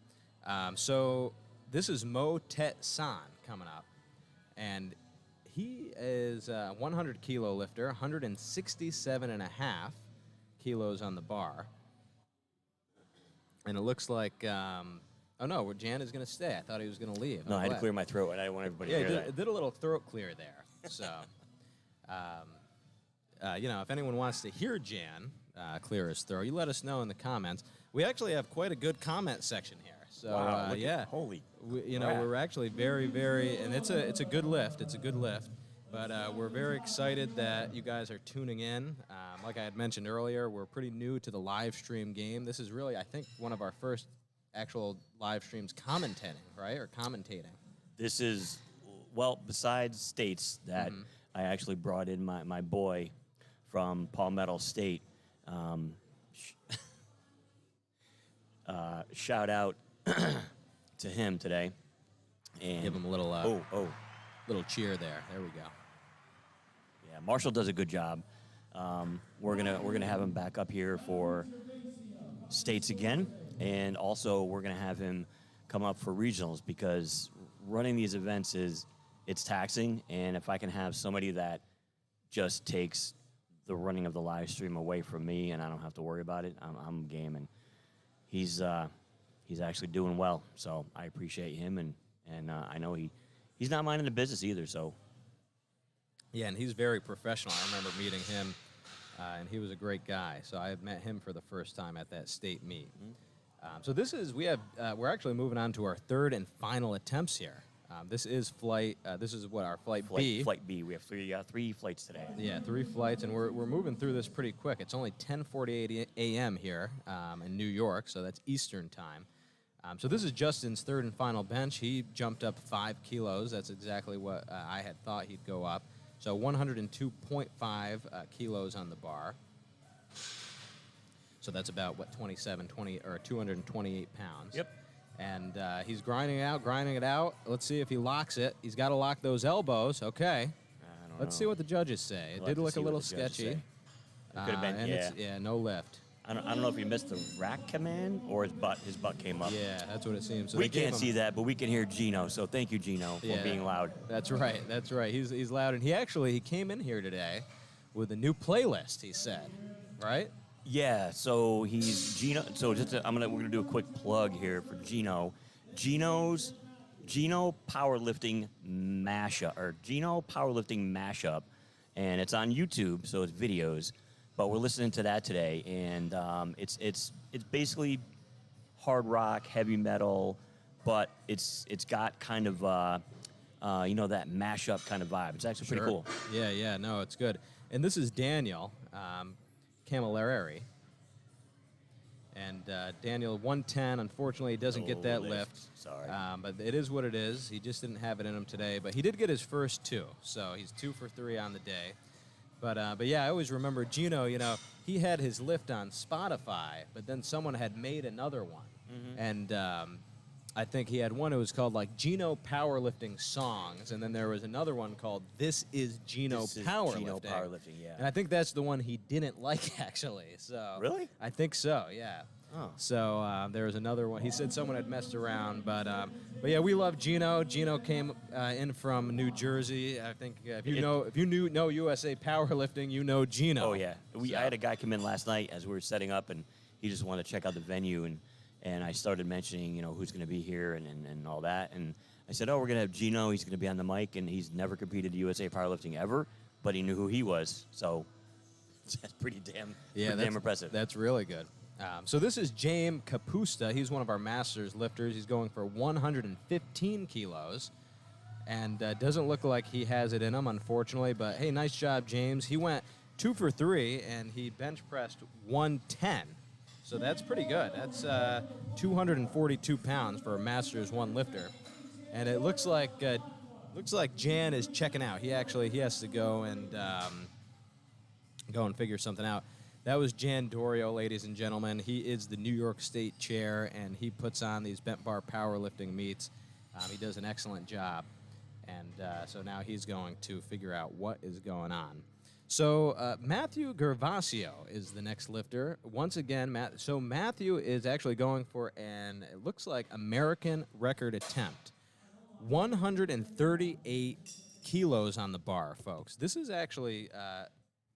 So this is Mo Tet San coming up, and he is a 100-kilo lifter, 167.5 kilos on the bar. And it looks like, oh no, Jan is going to stay. I thought he was going to leave. No, I had to clear my throat. I didn't want everybody to hear that. Did a little throat clear there. So, you know, if anyone wants to hear Jan clear his throat, you let us know in the comments. We actually have quite a good comment section here. So, wow, holy. You know, we're actually very, very, and it's a good lift. It's a good lift. But we're very excited that you guys are tuning in. Like I had mentioned earlier, we're pretty new to the live stream game. This is really, I think, one of our first actual live streams commentating, right? Or commentating. This is, well, besides states that I actually brought in my boy from Palmetto State. Shout out to him today. And give him a little little cheer there. There we go. Yeah, Marshall does a good job. We're gonna have him back up here for states again, and also we're gonna have him come up for regionals, because running these events it's taxing, and if I can have somebody that just takes the running of the live stream away from me and I don't have to worry about it, I'm game. And he's actually doing well, so I appreciate him, and I know he's not minding the business either, so. Yeah, and he's very professional. I remember meeting him, and he was a great guy. So I had met him for the first time at that state meet. So this is, we're actually moving on to our third and final attempts here. This is flight, this is what, our flight B. Flight B, we have three flights today. Yeah, 3 flights, and we're moving through this pretty quick. It's only 10:48 a.m. here in New York, so that's Eastern time. So this is Justin's third and final bench. He jumped up 5 kilos. That's exactly what I had thought he'd go up. So 102.5 kilos on the bar. So that's about, 228 pounds. Yep. And he's grinding it out. Let's see if he locks it. He's got to lock those elbows. Okay. Let's see what the judges say. It We'll did have to look see a what little the judges sketchy. say. It could have been, And yeah. it's, no lift. I don't know if he missed the rack command or his butt came up. Yeah, that's what it seems. So We they gave can't him- see that, but we can hear Gino. So thank you, Gino, for Yeah, being loud. That's right. That's right. He's loud, and he came in here today with a new playlist. He said, right? Yeah. So he's Gino. So we're gonna do a quick plug here for Gino. Gino Powerlifting Mashup, and it's on YouTube, so it's videos. But we're listening to that today, and it's basically hard rock, heavy metal, but it's got kind of that mashup kind of vibe. It's actually pretty cool. Yeah. No, it's good. And this is Daniel Camilleri. And Daniel, 110, unfortunately, doesn't get that lift. Sorry. But it is what it is. He just didn't have it in him today. But he did get his first 2, so he's 2 for 3 on the day. But yeah, I always remember Gino, he had his lift on Spotify, but then someone had made another one. Mm-hmm. And I think he had one, it was called like Gino Powerlifting Songs, and then there was another one called This is Gino Powerlifting. Gino Powerlifting, yeah. And I think that's the one he didn't like, actually. So Really? I think so, yeah. Oh. So there was another one. He said someone had messed around, but yeah, we love Gino. Gino came in from New Jersey. I think if you know USA Powerlifting, you know Gino. Oh yeah. I had a guy come in last night as we were setting up, and he just wanted to check out the venue, and I started mentioning who's going to be here and all that, and I said, we're going to have Gino. He's going to be on the mic, and he's never competed at USA Powerlifting ever, but he knew who he was, so that's pretty damn impressive. That's really good. So this is James Capusta. He's one of our masters lifters. He's going for 115 kilos. And doesn't look like he has it in him, unfortunately. But, hey, nice job, James. He went 2 for 3, and he bench pressed 110. So that's pretty good. That's 242 pounds for a Masters 1 lifter. And it looks like Jan is checking out. He has to go and figure something out. That was Jan Dorio, ladies and gentlemen. He is the New York State chair, and he puts on these bent bar powerlifting meets. He does an excellent job. And so now he's going to figure out what is going on. So Matthew Gervasio is the next lifter. Once again, Matthew is actually going for it looks like, American record attempt. 138 kilos on the bar, folks. This is actually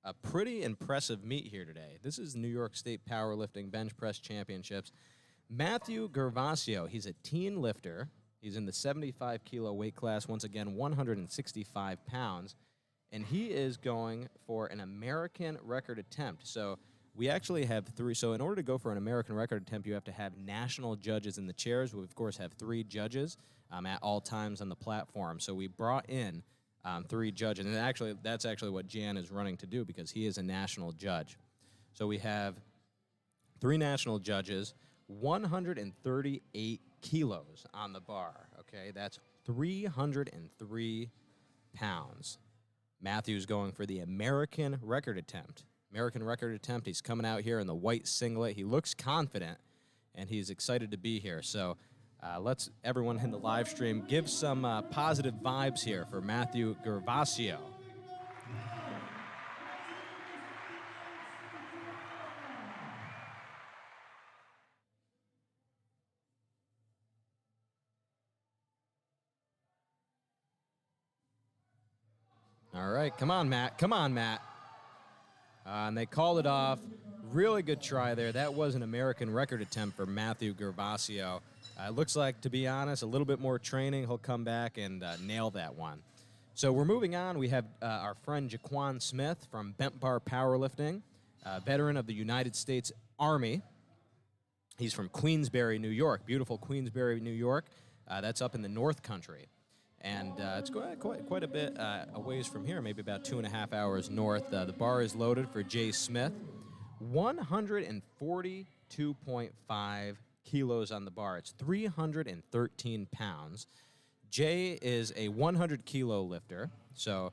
a pretty impressive meet here today. This is New York State Powerlifting Bench Press Championships. Matthew Gervasio, he's a teen lifter. He's in the 75 kilo weight class, once again, 165 pounds. And he is going for an American record attempt. So we actually have 3. So in order to go for an American record attempt, you have to have national judges in the chairs. We, of course, have 3 judges at all times on the platform. So we brought in 3 judges. And that's actually what Jan is running to do, because he is a national judge. So we have 3 national judges, 138 kilos on the bar. Okay, that's 303 pounds. Matthew's going for the American record attempt. He's coming out here in the white singlet. He looks confident, and he's excited to be here. So let's, everyone in the live stream, give some positive vibes here for Matthew Gervasio. All right, come on, Matt. And they called it off. Really good try there. That was an American record attempt for Matthew Gervasio. It looks like, to be honest, a little bit more training, he'll come back and nail that one. So we're moving on. We have our friend Jaquan Smith from Bent Bar Powerlifting, veteran of the United States Army. He's from Queensbury, New York. Beautiful Queensbury, New York. That's up in the North Country. And it's quite a bit a ways from here, maybe about 2.5 hours north. The bar is loaded for Jay Smith. 142.5 kilos on the bar. It's 313 pounds. Jay is a 100-kilo lifter. So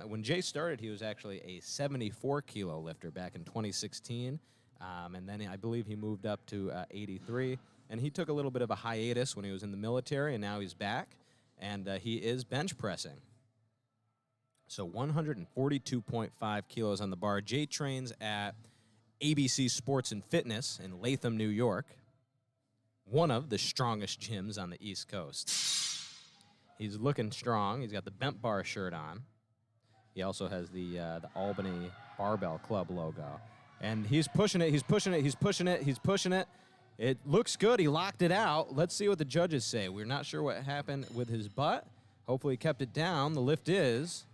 when Jay started, he was actually a 74-kilo lifter back in 2016. And then I believe he moved up to 83. and he took a little bit of a hiatus when he was in the military, and now he's back, and he is bench pressing. So 142.5 kilos on the bar. Jay trains at ABC Sports and Fitness in Latham, New York, one of the strongest gyms on the East Coast. He's looking strong. He's got the Bent Bar shirt on. He also has the Albany Barbell Club logo. And he's pushing it, he's pushing it, he's pushing it, he's pushing it. It looks good. He locked it out. Let's see what the judges say. We're not sure what happened with his butt. Hopefully he kept it down. The lift is...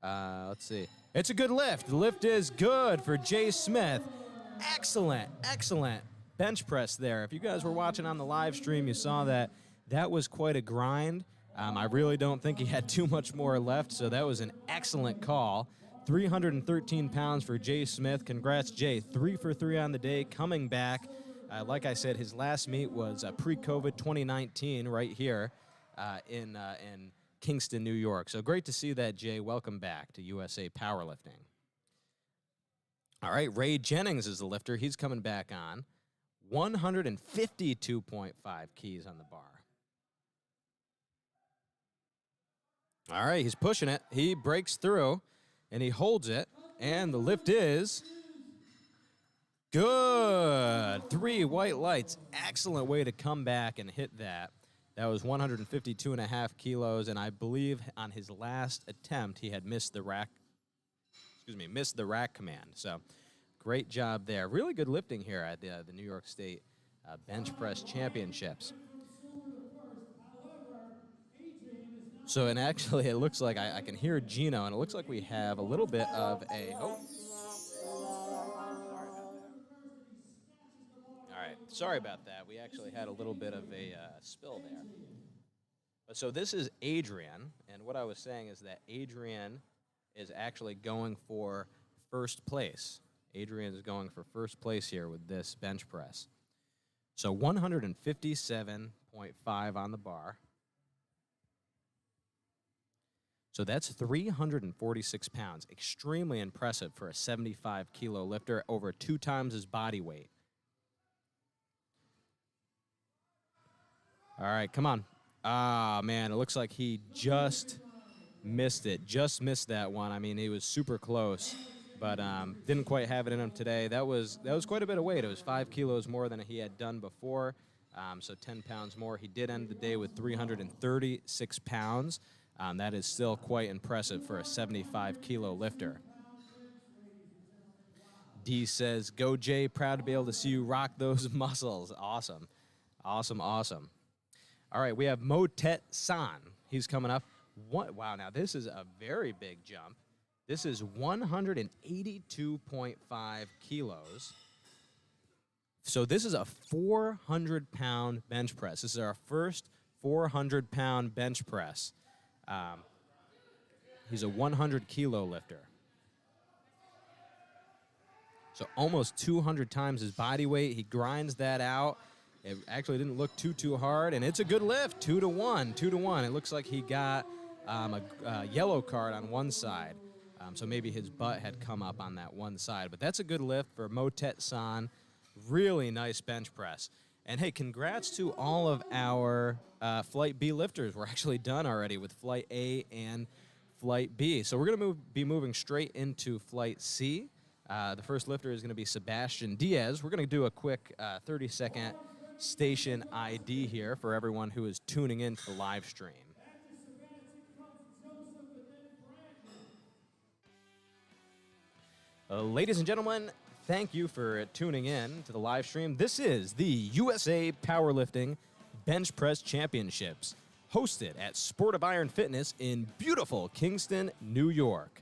let's see. It's a good lift. The lift is good for Jay Smith. Excellent, excellent bench press there. If you guys were watching on the live stream, you saw that that was quite a grind. I really don't think he had too much more left, so that was an excellent call. 313 pounds for Jay Smith. Congrats, Jay. 3 for 3 on the day, coming back. Like I said, his last meet was pre-COVID 2019 right here in Kingston, New York. So great to see that, Jay. Welcome back to USA Powerlifting. All right, Ray Jennings is the lifter. He's coming back on. 152.5 keys on the bar. All right, he's pushing it. He breaks through, and he holds it, and the lift is good. 3 white lights. Excellent way to come back and hit that. That was 152.5 kilos, and I believe on his last attempt he had missed the rack command. So great job there. Really good lifting here at the New York State Bench Press Championships. So, and actually it looks like I can hear Gino, and it looks like we have a little bit of a... Oh. Sorry about that. We actually had a little bit of a spill there. But so this is Adrian, and what I was saying is that Adrian is actually going for first place. Adrian is going for first place here with this bench press. So 157.5 on the bar. So that's 346 pounds. Extremely impressive for a 75-kilo lifter, over 2 times his body weight. All right, come on. Ah, man, it looks like he just missed it. Just missed that one. I mean, he was super close, but didn't quite have it in him today. That was quite a bit of weight. It was 5 kilos more than he had done before, so 10 pounds more. He did end the day with 336 pounds. That is still quite impressive for a 75-kilo lifter. D says, "Go Jay, proud to be able to see you rock those muscles." Awesome, awesome, awesome. All right, we have Motet San. He's coming up. Wow, now this is a very big jump. This is 182.5 kilos. So this is a 400-pound bench press. This is our first 400-pound bench press. He's a 100-kilo lifter. So almost 200 times his body weight. He grinds that out. It actually didn't look too hard, and it's a good lift, 2 to 1, 2 to 1. It looks like he got a yellow card on one side, so maybe his butt had come up on that one side. But that's a good lift for Motet San. Really nice bench press. And hey, congrats to all of our Flight B lifters. We're actually done already with Flight A and Flight B. So we're going to be moving straight into Flight C. The first lifter is going to be Sebastian Diaz. We're going to do a quick 30-second station ID here for everyone who is tuning in to the live stream. Ladies and gentlemen, thank you for tuning in to the live stream. This is the USA Powerlifting Bench Press Championships, hosted at Sport of Iron Fitness in beautiful Kingston, New York.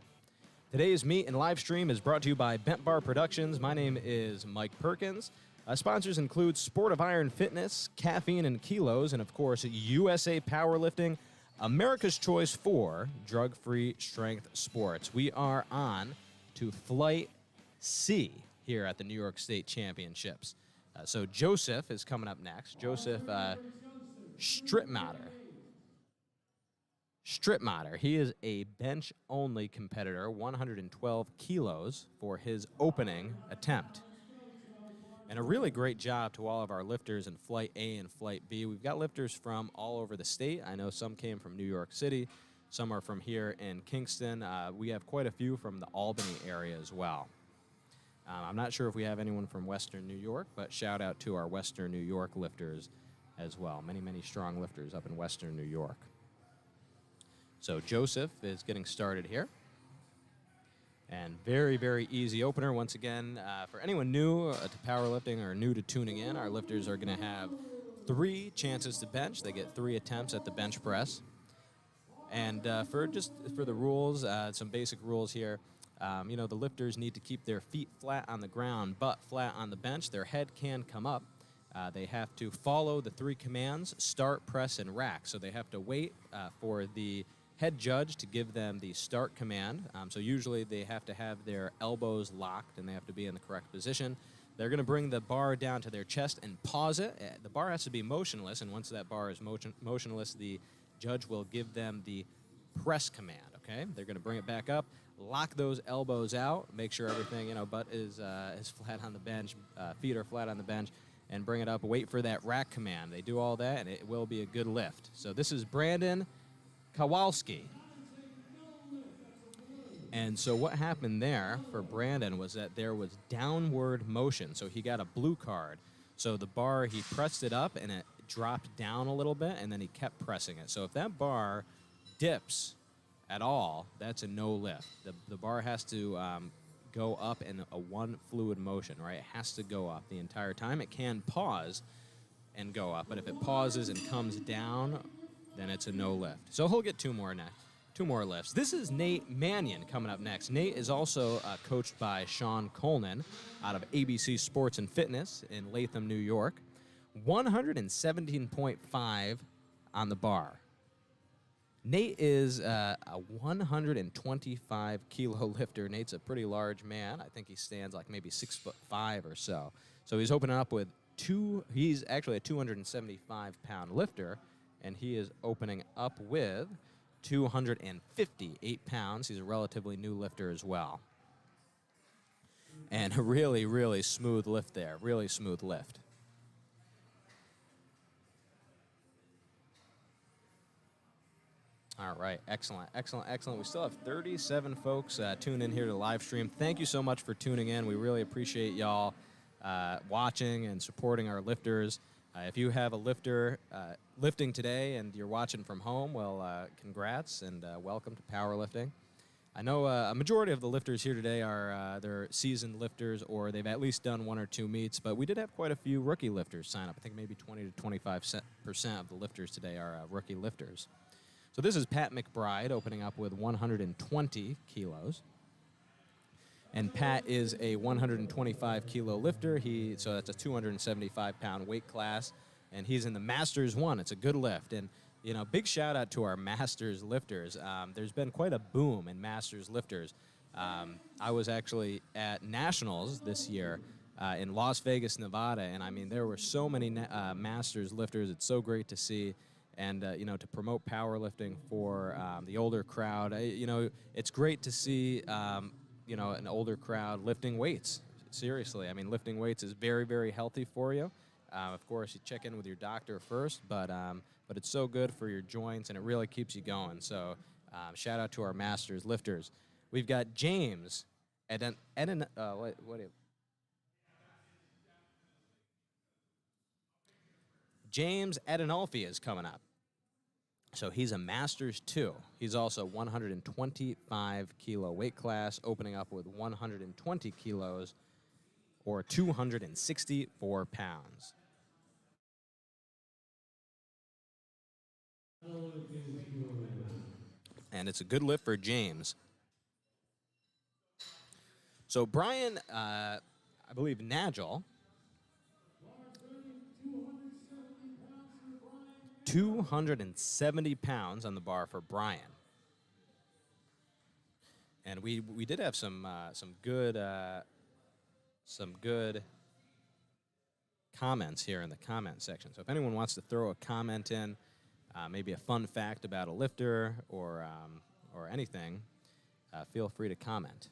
Today's meet and live stream is brought to you by Bent Bar Productions. My name is Mike Perkins. Sponsors include Sport of Iron Fitness, Caffeine and Kilos, and of course, USA Powerlifting, America's choice for drug-free strength sports. We are on to Flight C here at the New York State Championships. So Joseph is coming up next. Joseph Strittmatter. He is a bench-only competitor, 112 kilos for his opening attempt. And a really great job to all of our lifters in Flight A and Flight B. We've got lifters from all over the state. I know some came from New York City. Some are from here in Kingston. We have quite a few from the Albany area as well. I'm not sure if we have anyone from Western New York, but shout out to our Western New York lifters as well. Many, many strong lifters up in Western New York. So Joseph is getting started here. And very, very easy opener. Once again, for anyone new to powerlifting or new to tuning in, our lifters are going to have 3 chances to bench. They get 3 attempts at the bench press. And for the rules, some basic rules here. The lifters need to keep their feet flat on the ground, butt flat on the bench. Their head can come up. They have to follow the 3 commands: start, press, and rack. So they have to wait for the head judge to give them the start command. So usually they have to have their elbows locked and they have to be in the correct position. They're going to bring the bar down to their chest and pause it. The bar has to be motionless, and once that bar is motionless, the judge will give them the press command, okay? They're going to bring it back up, lock those elbows out, make sure everything, butt is flat on the bench, feet are flat on the bench, and bring it up, wait for that rack command. They do all that, and it will be a good lift. So this is Brandon Kowalski. And so what happened there for Brandon was that there was downward motion. So he got a blue card. So the bar, he pressed it up and it dropped down a little bit, and then he kept pressing it. So if that bar dips at all, that's a no lift. The bar has to go up in a one fluid motion, right? It has to go up the entire time. It can pause and go up, but if it pauses and comes down, then it's a no lift. So he'll get 2 more lifts. This is Nate Mannion coming up next. Nate is also coached by Sean Coleman out of ABC Sports and Fitness in Latham, New York. 117.5 on the bar. Nate is a 125-kilo lifter. Nate's a pretty large man. I think he stands like maybe 6'5" or so. So he's opening up with he's actually a 275-pound lifter, and he is opening up with 258 pounds. He's a relatively new lifter as well. And a really, really smooth lift there. Really smooth lift. All right, excellent, excellent, excellent. We still have 37 folks tuned in here to the live stream. Thank you so much for tuning in. We really appreciate y'all watching and supporting our lifters. If you have a lifter lifting today and you're watching from home, well, congrats and welcome to powerlifting. I know a majority of the lifters here today are they're seasoned lifters, or they've at least done 1 or 2 meets, but we did have quite a few rookie lifters sign up. I think maybe 20 to 25% of the lifters today are rookie lifters. So this is Pat McBride opening up with 120 kilos. And Pat is a 125-kilo lifter. So that's a 275-pound weight class, and he's in the Masters 1. It's a good lift. And, big shout-out to our Masters lifters. There's been quite a boom in Masters lifters. I was actually at Nationals this year in Las Vegas, Nevada, and, there were so many Masters lifters. It's so great to see. And, to promote powerlifting for the older crowd, it's great to see an older crowd lifting weights. Seriously, lifting weights is very, very healthy for you. Of course, you check in with your doctor first, but it's so good for your joints, and it really keeps you going. So shout out to our Masters lifters. We've got James James Adenolfi is coming up. So he's a Masters 2. He's also 125-kilo weight class, opening up with 120 kilos, or 264 pounds. And it's a good lift for James. So Brian, I believe Nagel, 270 pounds on the bar for Brian. And we did have some good comments here in the comment section. So if anyone wants to throw a comment in, maybe a fun fact about a lifter or anything, feel free to comment.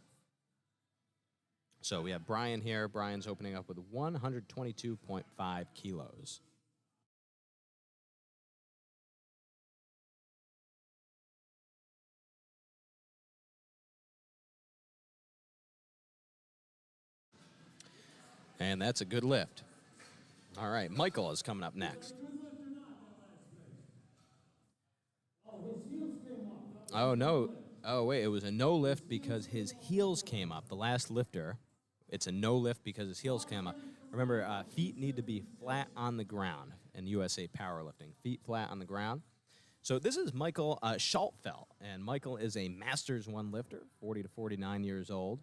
So we have Brian here. Brian's opening up with 122.5 kilos. And that's a good lift. All right, Michael is coming up next. Oh, no. Oh, wait, it was a no lift because his heels came up. The last lifter, it's a no lift because his heels came up. Remember, feet need to be flat on the ground in USA powerlifting. Feet flat on the ground. So this is Michael Schaltfeld, and Michael is a Masters 1 lifter, 40 to 49 years old.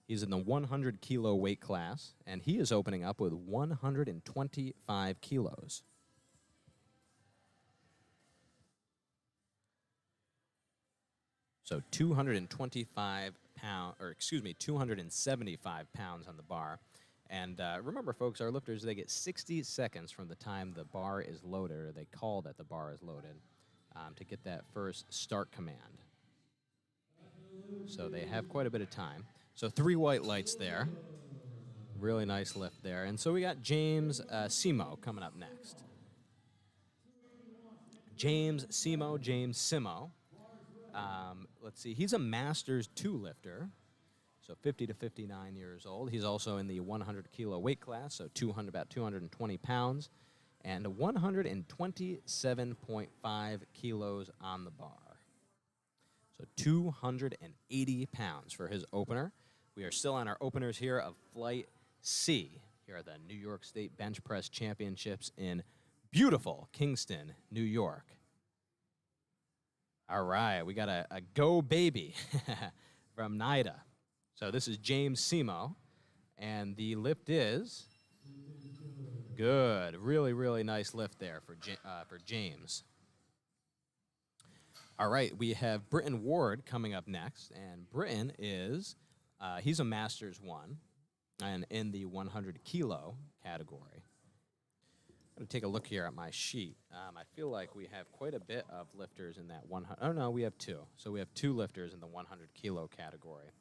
He's in the 100 kilo weight class, and he is opening up with 125 kilos. So 275 pounds, or excuse me, 275 pounds on the bar. And remember, folks, our lifters, they get 60 seconds from the time the bar is loaded, or they call that the bar is loaded, to get that first start command. So they have quite a bit of time. So 3 white lights there. Really nice lift there. And so we got James Simo coming up next. James Simo. Let's see, he's a Masters 2 lifter, so 50 to 59 years old. He's also in the 100 kilo weight class, so about 220 pounds, and 127.5 kilos on the bar. So 280 pounds for his opener. We are still on our openers here of Flight C here at the New York State Bench Press Championships in beautiful Kingston, New York. All right, we got a go baby from NIDA. So this is James Simo, and the lift is good. Really, really nice lift there for James. All right, we have Britton Ward coming up next, and Britton is, he's a Masters 1, and in the 100 kilo category. I'm going to take a look here at my sheet. I feel like we have quite a bit of lifters in that 100. Oh, no, we have 2. So we have 2 lifters in the 100 kilo category.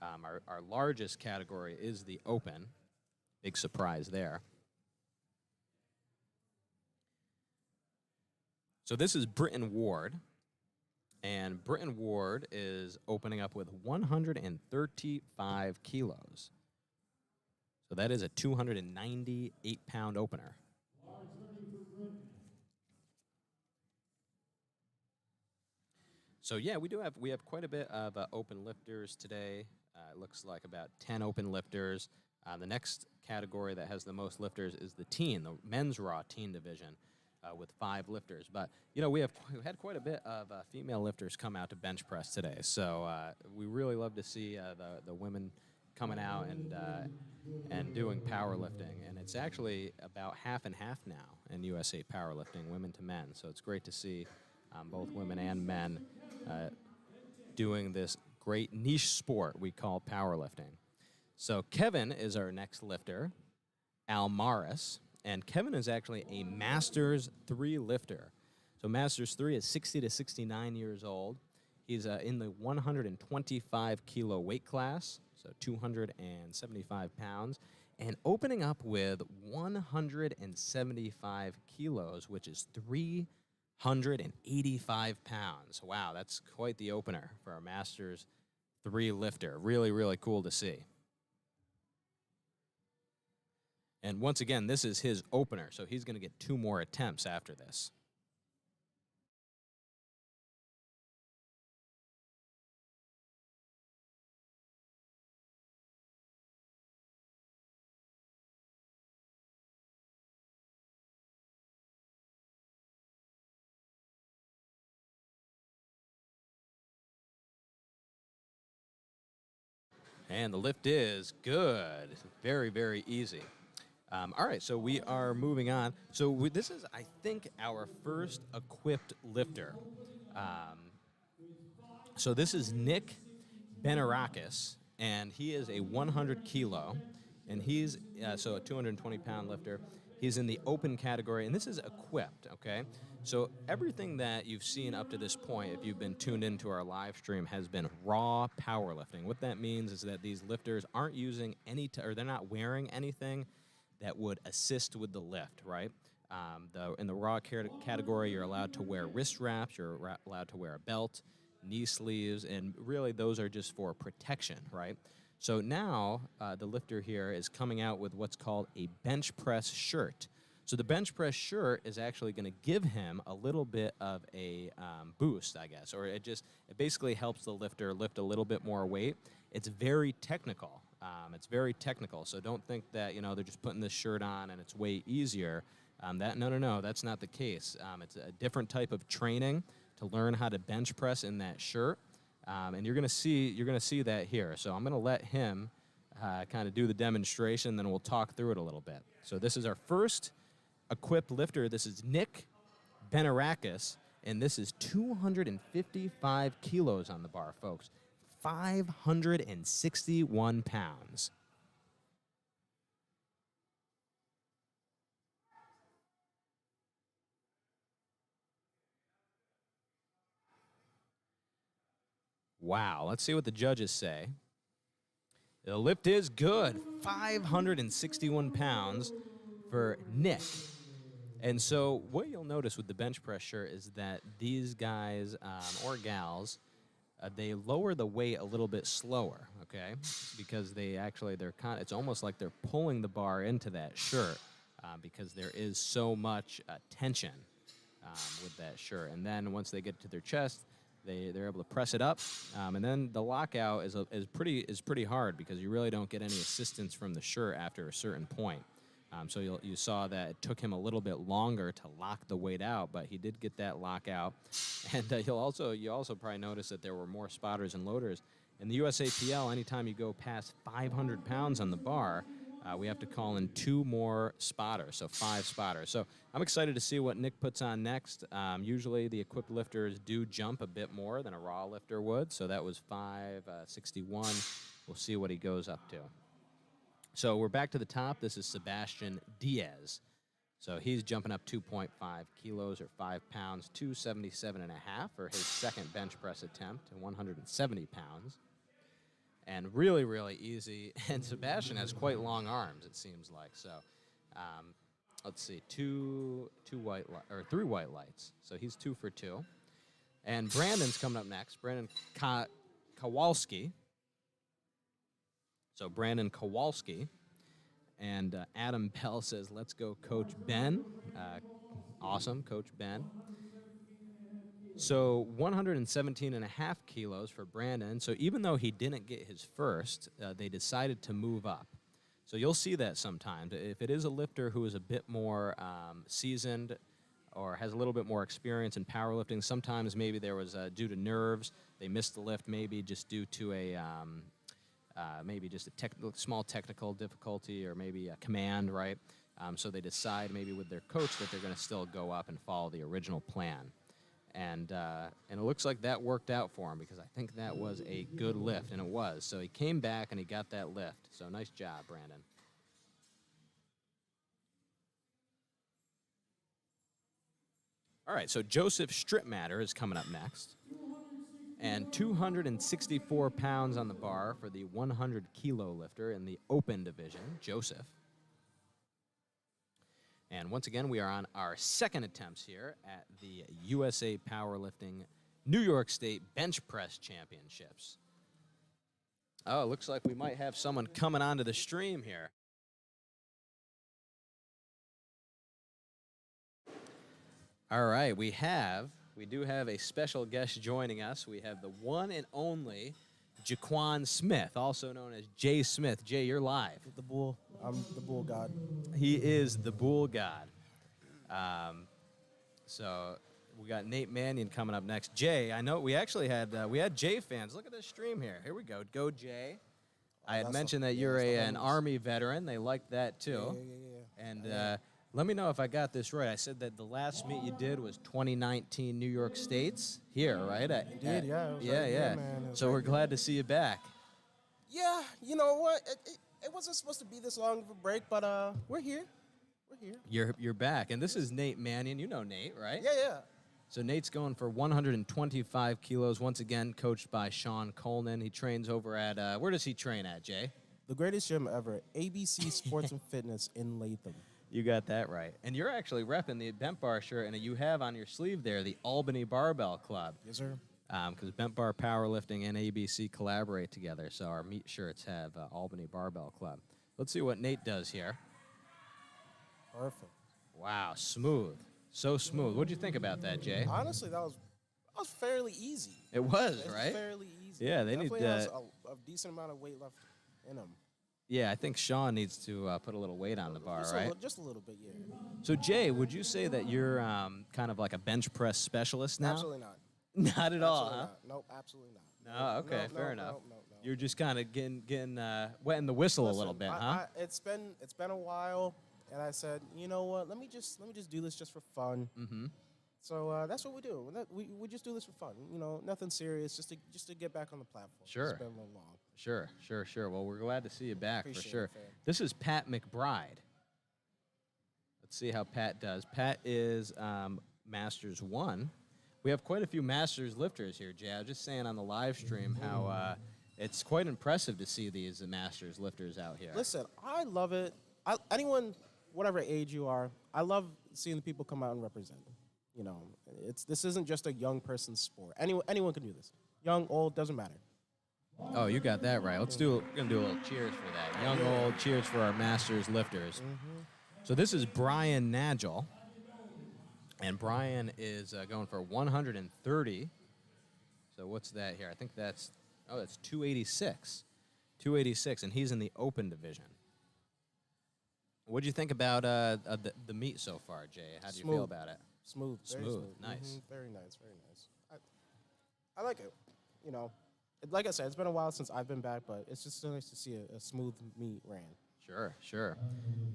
Our largest category is the open. Big surprise there. So this is Britton Ward. And Britton Ward is opening up with 135 kilos. So that is a 298-pound opener. So yeah, we have quite a bit of open lifters today. It looks like about 10 open lifters. The next category that has the most lifters is the men's raw teen division, with 5 lifters. But you know, we've had quite a bit of female lifters come out to bench press today. So we really love to see the women coming out and doing powerlifting. And it's actually about half and half now in USA powerlifting, women to men. So it's great to see both women and men doing this great niche sport we call powerlifting. So Kevin is our next lifter, Almaris, and Kevin is actually a Masters 3 lifter. So Masters 3 is 60 to 69 years old. He's in the 125 kilo weight class, so 275 pounds, and opening up with 175 kilos, which is 385 pounds. Wow, that's quite the opener for our Masters 3 lifter. Really, really cool to see. And once again, this is his opener, so he's going to get 2 more attempts after this. And the lift is good. Very, very easy. All right, so we are moving on. So this is, I think, our first equipped lifter. So this is Nick Benarakis, and he is a 100 kilo, and he's, so a 220-pound lifter. He's in the open category, and this is equipped, okay? So everything that you've seen up to this point, if you've been tuned into our live stream, has been raw powerlifting. What that means is that these lifters aren't using or they're not wearing anything that would assist with the lift, right? In the raw category, you're allowed to wear wrist wraps, you're allowed to wear a belt, knee sleeves, and really those are just for protection, right? So now the lifter here is coming out with what's called a bench press shirt. So the bench press shirt is actually going to give him a little bit of a boost, I guess, or it basically helps the lifter lift a little bit more weight. It's very technical. So don't think that they're just putting this shirt on and it's way easier. No, that's not the case. It's a different type of training to learn how to bench press in that shirt. And you're gonna see that here. So I'm gonna let him kind of do the demonstration, then we'll talk through it a little bit. So this is our first equipped lifter. This is Nick Benarakis, and this is 255 kilos on the bar, folks. 561 pounds. Wow, let's see what the judges say. The lift is good, 561 pounds for Nick. And so what you'll notice with the bench press shirt is that these guys or gals, they lower the weight a little bit slower, okay? Because it's almost like they're pulling the bar into that shirt because there is so much tension with that shirt. And then once they get to their chest, they're able to press it up, and then the lockout is pretty hard because you really don't get any assistance from the shirt after a certain point. So you saw that it took him a little bit longer to lock the weight out, but he did get that lockout. And you also probably noticed that there were more spotters and loaders. In the USAPL, anytime you go past 500 pounds on the bar, we have to call in 2 more spotters, so 5 spotters. So I'm excited to see what Nick puts on next. Usually the equipped lifters do jump a bit more than a raw lifter would, so that was 561. We'll see what he goes up to. So we're back to the top. This is Sebastian Diaz. So he's jumping up 2.5 kilos or 5 pounds, 277.5 for his second bench press attempt, and 170 pounds. And really, really easy. And Sebastian has quite long arms, it seems like. So let's see, 3 white lights. So he's 2 for 2. And Brandon's coming up next. Brandon Kowalski. So Brandon Kowalski. And Adam Bell says, let's go, Coach Ben. Awesome, Coach Ben. So 117.5 kilos for Brandon. So even though he didn't get his first, they decided to move up. So you'll see that sometimes. If it is a lifter who is a bit more seasoned or has a little bit more experience in powerlifting, sometimes maybe there was due to nerves, they missed the lift maybe just due to a small technical difficulty or maybe a command, right? So they decide maybe with their coach that they're going to still go up and follow the original plan. And it looks like that worked out for him because I think that was a good lift, and it was. So he came back and he got that lift. So nice job, Brandon. All right, so Joseph Stripmatter is coming up next. And 264 pounds on the bar for the 100-kilo lifter in the open division, Joseph. And once again, we are on our second attempts here at the USA Powerlifting New York State Bench Press Championships. Oh, it looks like we might have someone coming onto the stream here. All right, we do have a special guest joining us. We have the one and only Jaquan Smith, also known as Jay Smith. Jay, you're live. The bull. I'm the bull god. He is the bull god. So we got Nate Mannion coming up next. Jay, I know we actually had Jay fans. Look at this stream here. Here we go. Go Jay. I had mentioned that you're an Army veteran. They liked that too. Yeah. And let me know if I got this right. I said that the last meet you did was 2019 New York States here, right? Yeah. So we're glad to see you back. Yeah, you know what? It wasn't supposed to be this long of a break, but we're here. We're here. You're back, and this is Nate Mannion. You know Nate, right? Yeah. So Nate's going for 125 kilos, once again coached by Sean Coleman. He trains over at, where does he train at, Jay? The greatest gym ever, ABC Sports and Fitness in Latham. You got that right. And you're actually repping the Bent Bar shirt, and you have on your sleeve there the Albany Barbell Club. Yes, sir. Because Bent Bar Powerlifting and ABC collaborate together, so our meat shirts have Albany Barbell Club. Let's see what Nate does here. Perfect. Wow, smooth. So smooth. What'd you think about that, Jay? Honestly, that was fairly easy. It was, It was right? fairly easy. Yeah, they Definitely need has a decent amount of weight left in them. Yeah, I think Sean needs to put a little weight on the bar, right? Just a little bit, yeah. So, Jay, would you say that you're kind of like a bench press specialist now? Absolutely not. Not at all, Absolutely huh? not. Nope, absolutely not. No, okay, No, fair no, enough. no. You're just kind of getting wetting the whistle a little bit, Listen, huh? It's been a while, and I said, you know what? Let me just do this just for fun. Mm-hmm. So that's what we do. We just do this for fun. You know, nothing serious. Just to get back on the platform. Sure. It's been a little long. Sure. Well, we're glad to see you back Appreciate for sure. it, fam. This is Pat McBride. Let's see how Pat does. Pat is Masters 1. We have quite a few Masters lifters here, Jay. I was just saying on the live stream how it's quite impressive to see these Masters lifters out here. Listen, I love it. Anyone, whatever age you are, I love seeing the people come out and represent. You know, this isn't just a young person's sport. Anyone can do this. Young, old, doesn't matter. Oh, you got that right. We're gonna do a little cheers for that. Young, old, cheers for our Masters lifters. So this is Brian Nagel, and Brian is going for 130. So what's that here? I think that's 286. 286, and he's in the open division. What'd you think about the meet so far, Jay? How do you feel about it? Smooth. Very Smooth. Nice. Very nice. I like it. You know, like I said, it's been a while since I've been back, but it's just so nice to see a smooth meet ran. Sure.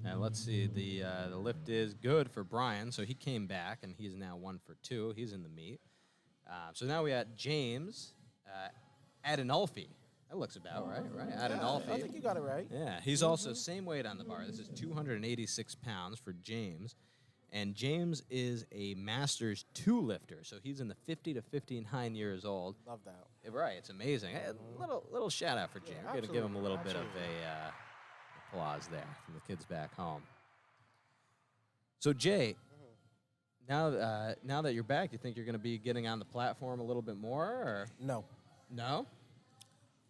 And let's see, the lift is good for Brian, so he came back, and he's now 1 for 2. He's in the meet. So now we got James Adinolfi. That looks about right? Adinolfi. I think you got it right. Yeah, he's also same weight on the bar. This is 286 pounds for James. And James is a Masters 2 lifter, so he's in the 50 to 59 years old. Love that. Right, it's amazing. Hey, little shout out for James. Yeah, We're gonna give him a little bit of absolutely. a applause there from the kids back home. So Jay, now that you're back, you think you're gonna be getting on the platform a little bit more, or No, no?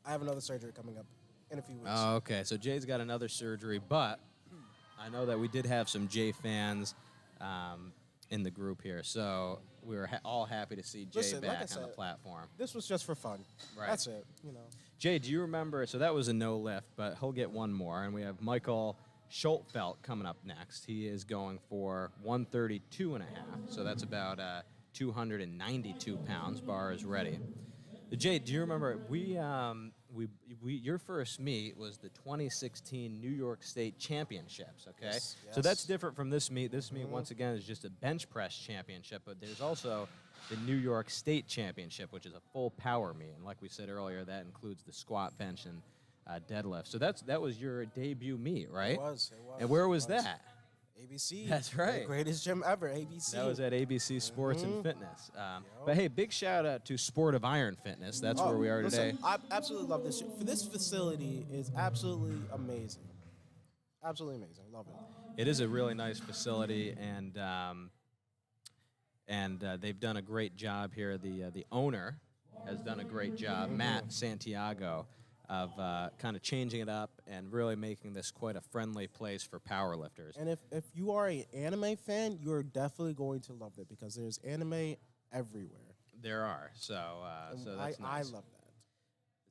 I have another surgery coming up in a few weeks. Oh, okay. So Jay's got another surgery, but I know that we did have some Jay fans in the group here, so we were all happy to see Jay Listen, like I back on the said, platform. This was just for fun. Right. That's it. You know. Jay, do you remember? So that was a no lift, but he'll get one more, and we have Michael Schultfelt coming up next. He is going for 132 and a half, so that's about 292 pounds. Bar is ready. Jay, do you remember your first meet was the 2016 New York State Championships, okay? Yes, So that's yes. different from this meet. This meet, once again, is just a bench press championship, but there's also the New York State Championship, which is a full power meet. And like we said earlier, that includes the squat, bench, and deadlift. So that was your debut meet, right? It was. And where was It was. that? ABC. That's right. The greatest gym ever, ABC. That was at ABC Sports and Fitness. But hey, big shout out to Sport of Iron Fitness. That's where we are today. Listen, I absolutely love this. This facility is absolutely amazing. Absolutely amazing. Love it. It is a really nice facility, and they've done a great job here. The owner has done a great job, Matt Santiago, of kind of changing it up and really making this quite a friendly place for powerlifters. And if you are an anime fan, you're definitely going to love it because there's anime everywhere. There are, so that's I nice. love that.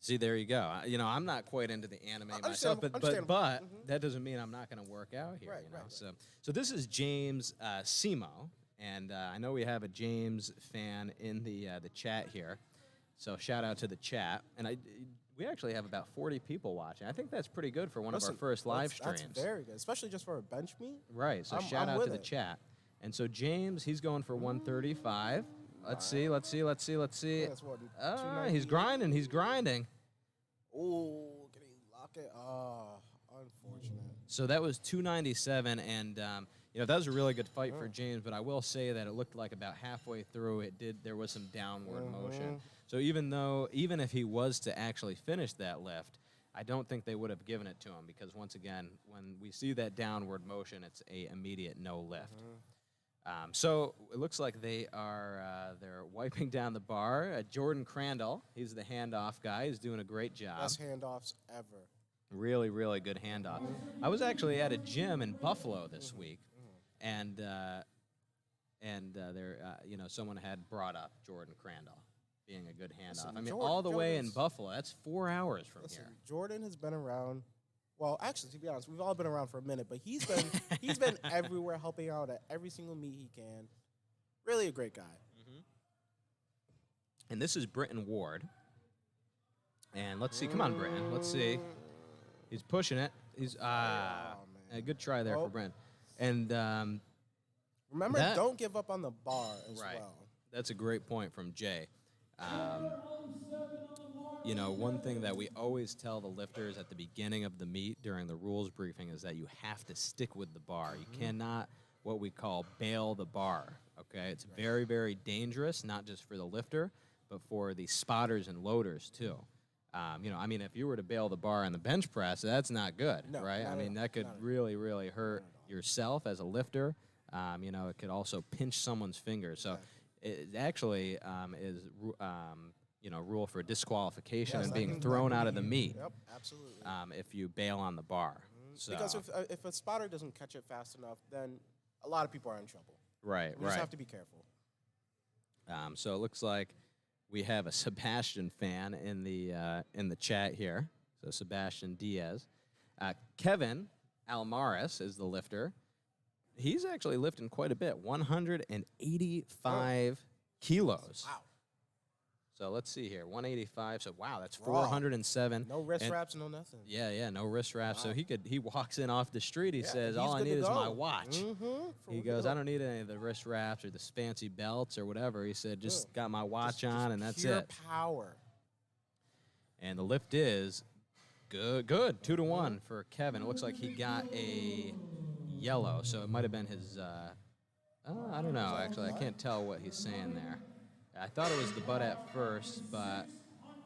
See, there you go. I'm not quite into the anime myself, but understandable. that doesn't mean I'm not going to work out here. Right, you know? right. So this is James Simo, and I know we have a James fan in the chat here. So shout out to the chat, and we actually have about 40 people watching. I think that's pretty good for one of our first live streams. That's very good, especially just for a bench meet. Right. So shout out to the chat. And so James, he's going for 135. Let's see. That's what, He's grinding. Oh, can he lock it? Oh, unfortunate. So that was 297, and that was a really good fight for James, but I will say that it looked like about halfway through there was some downward motion. So even if he was to actually finish that lift, I don't think they would have given it to him because once again, when we see that downward motion, it's a immediate no lift. So it looks like they're wiping down the bar. Jordan Crandall, he's the handoff guy. He's doing a great job. Best handoffs ever. Really, really good handoff. I was actually at a gym in Buffalo this week, and someone had brought up Jordan Crandall being a good handoff. Listen, I mean, Jordan- all the way in Jordan's- Buffalo. That's 4 hours from Listen, here. Jordan has been around. Well, actually, to be honest, we've all been around for a minute, but he's been everywhere, helping out at every single meet he can. Really a great guy. And this is Britton Ward. And let's see. Come on, Britton. Let's see. He's pushing it. He's man. a good try there Oh. for Britton. And Remember, That- don't give up on the bar as right. well. That's a great point from Jay. One thing that we always tell the lifters at the beginning of the meet during the rules briefing is that you have to stick with the bar. You cannot, what we call, bail the bar, okay? It's very, very dangerous, not just for the lifter, but for the spotters and loaders, too. If you were to bail the bar on the bench press, that's not good, No, right? not I at mean, all. that could Not at all. really, really hurt yourself as a lifter. It could also pinch someone's fingers. So it actually is, rule for disqualification Yes, and that being can- thrown that can out of the be- meet Yep, absolutely. if you bail on the bar. So, Because if a spotter doesn't catch it fast enough, then a lot of people are in trouble. right, You just have to be careful. So it looks like we have a Sebastian fan in the chat here. So Sebastian Diaz. Kevin Almaris is the lifter. He's actually lifting quite a bit, 185 kilos. Wow. So let's see here, 185. So wow, that's Raw. 407. No wrist And- wraps, no nothing. Yeah, no wrist wraps. So Wow. he walks in off the street. He Yeah, says, he's "All I good need to is my go. watch." Mm-hmm. He goes, "I don't need any of the wrist wraps or the fancy belts or whatever." He said, "Just got my watch on, and that's pure it." Power. And the lift is good, 2-1 for Kevin. It looks like he got a yellow, so it might have been his. I don't know. Actually, I can't tell what he's saying there. I thought it was the butt at first, but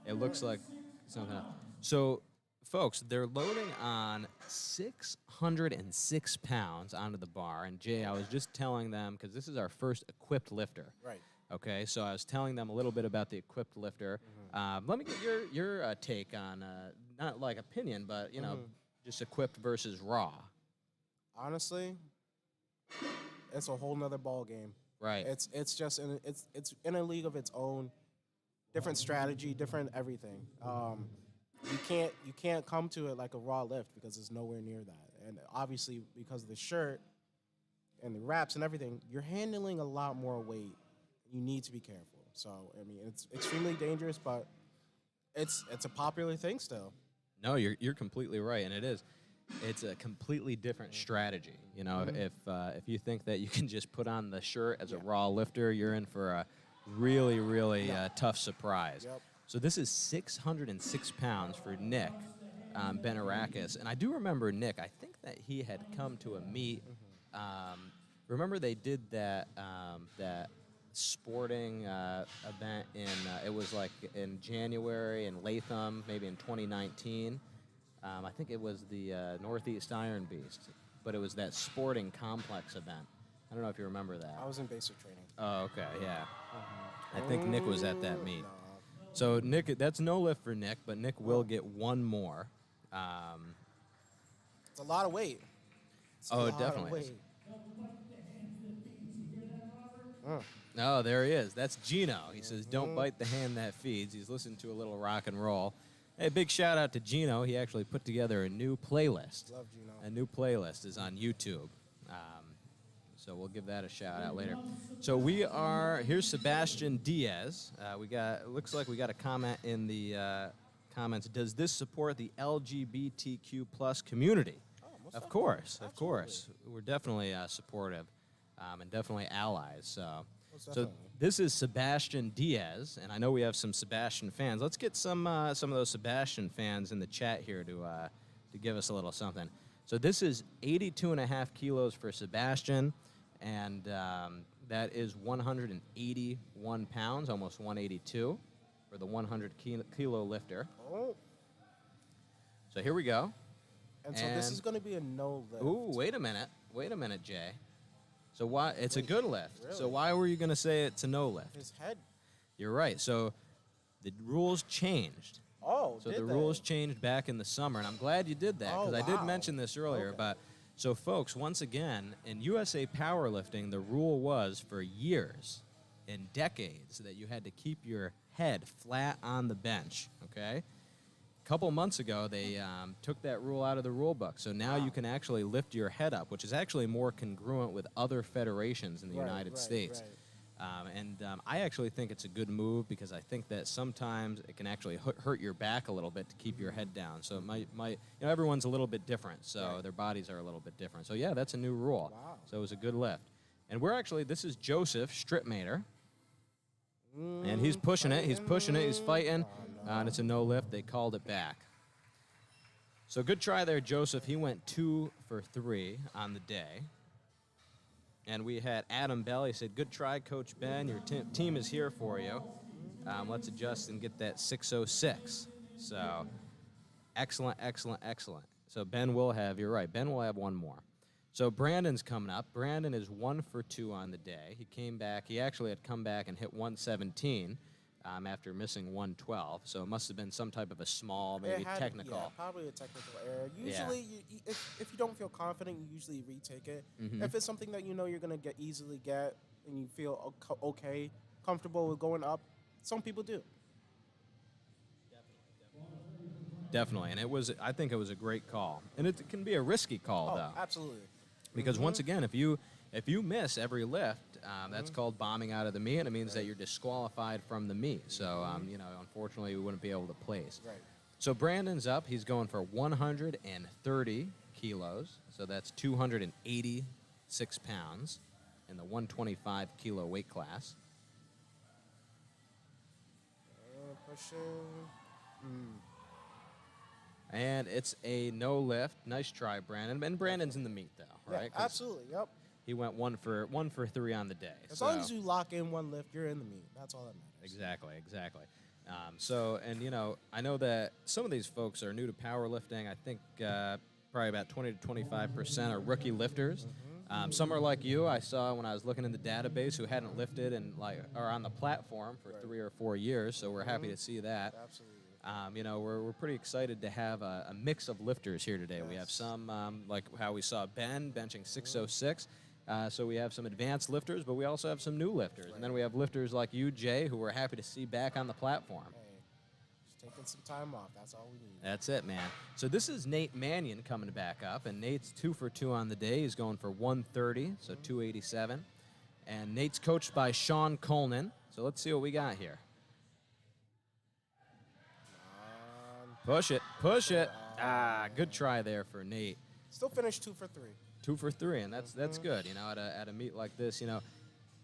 it looks like something else. So, folks, they're loading on 606 pounds onto the bar. And, Jay, I was just telling them, because this is our first equipped lifter. Right. Okay, so I was telling them a little bit about the equipped lifter. Let me get your take on, not like opinion, but, just equipped versus raw. Honestly, it's a whole nother ball game. Right. It's in a league of its own, different strategy, different everything. You can't come to it like a raw lift because it's nowhere near that. And obviously because of the shirt and the wraps and everything, you're handling a lot more weight. You need to be careful. So I mean, it's extremely dangerous, but it's a popular thing still. No, you're completely right, and it is. It's a completely different strategy. If you think that you can just put on the shirt as a raw lifter, you're in for a really, really tough surprise. Yep. So this is 606 pounds for Nick Benarakis, and I do remember Nick. I think that he had come to a meet. Remember they did that sporting event it was like in January in Latham, maybe in 2019. I think it was the Northeast Iron Beast, but it was that sporting complex event. I don't know if you remember that. I was in basic training. Oh, okay, yeah. I think Nick was at that meet. No. So Nick, that's no lift for Nick, but Nick will get one more. It's a lot of weight. It's a Oh, it lot of definitely is. weight. No, there he is. That's Gino. He says, "Don't bite the hand that feeds." He's listening to a little rock and roll. Hey, big shout out to Gino. He actually put together a new playlist. Love Gino. A new playlist is on YouTube. So we'll give that a shout out later. So here's Sebastian Diaz. Looks like we got a comment in the comments. Does this support the LGBTQ plus community? Oh, most Of definitely. course, of Absolutely. course. We're definitely supportive and definitely allies. Most So definitely. this is Sebastian Diaz, and I know we have some Sebastian fans. Let's get some of those Sebastian fans in the chat here to give us a little something. So this is 82.5 kilos for Sebastian, and that is 181 pounds, almost 182 for the 100 kilo lifter. Oh. So here we go. And so this is going to be a no lift. Ooh, wait a minute, Jay. So why? It's a good lift. Really? So why were you going to say it's a no lift? His head. You're right. So the rules changed. Oh, So did the they? rules changed back in the summer, and I'm glad you did that because Oh, I did wow. mention this earlier. Okay. But so, folks, once again, in USA Powerlifting, the rule was for years and decades that you had to keep your head flat on the bench. Okay. A couple months ago, they took that rule out of the rule book, so now you can actually lift your head up, which is actually more congruent with other federations in the United States. I actually think it's a good move because I think that sometimes it can actually hurt your back a little bit to keep your head down. So it might everyone's a little bit different, so their bodies are a little bit different. So yeah, that's a new rule. Wow. So it was a good lift. And this is Joseph Stripmater, and he's pushing it. He's pushing it. He's fighting, and it's a no lift. They called it back. So good try there, Joseph. He went 2 for 3 on the day. And we had Adam Bell. He said, good try, Coach Ben. Your team is here for you. Let's adjust and get that 606. So excellent, excellent, excellent. So Ben will have, you're right, Ben will have one more. So Brandon's coming up. Brandon is 1 for 2 on the day. He came back. He actually had come back and hit 117 after missing 112. So it must have been some type of a small, maybe technical. Yeah, probably a technical error. Usually, if you don't feel confident, you usually retake it. If it's something that you know you're going to easily get and you feel okay, comfortable with going up, some people do. Definitely. And I think it was a great call. And it can be a risky call, though. Absolutely. Because once again, if you miss every lift, that's called bombing out of the meet, and it means that you're disqualified from the meet. So, unfortunately, we wouldn't be able to place. Right. So Brandon's up. He's going for 130 kilos. So that's 286 pounds in the 125 kilo weight class. Pushing. And it's a no lift. Nice try, Brandon. And Brandon's in the meet, though, right? Yeah, absolutely. Yep. He went 1 for 3 on the day. As long as you lock in one lift, you're in the meet. That's all that matters. Exactly. I know that some of these folks are new to powerlifting. I think probably about 20 to 25% are rookie lifters. Some are like you. I saw when I was looking in the database who hadn't lifted and are on the platform for 3 or 4 years. So we're happy to see that. Absolutely. We're pretty excited to have a mix of lifters here today. Yes. We have some, like how we saw Ben benching 606. So we have some advanced lifters, but we also have some new lifters. Right. And then we have lifters like you, Jay, who we're happy to see back on the platform. Hey, just taking some time off. That's all we need. That's it, man. So this is Nate Mannion coming back up, and Nate's 2 for 2 on the day. He's going for 130, so 287. And Nate's coached by Sean Coleman. So let's see what we got here. Push it. Good try there for Nate. Still finished 2 for 3. 2 for 3, and that's good. At a meet like this,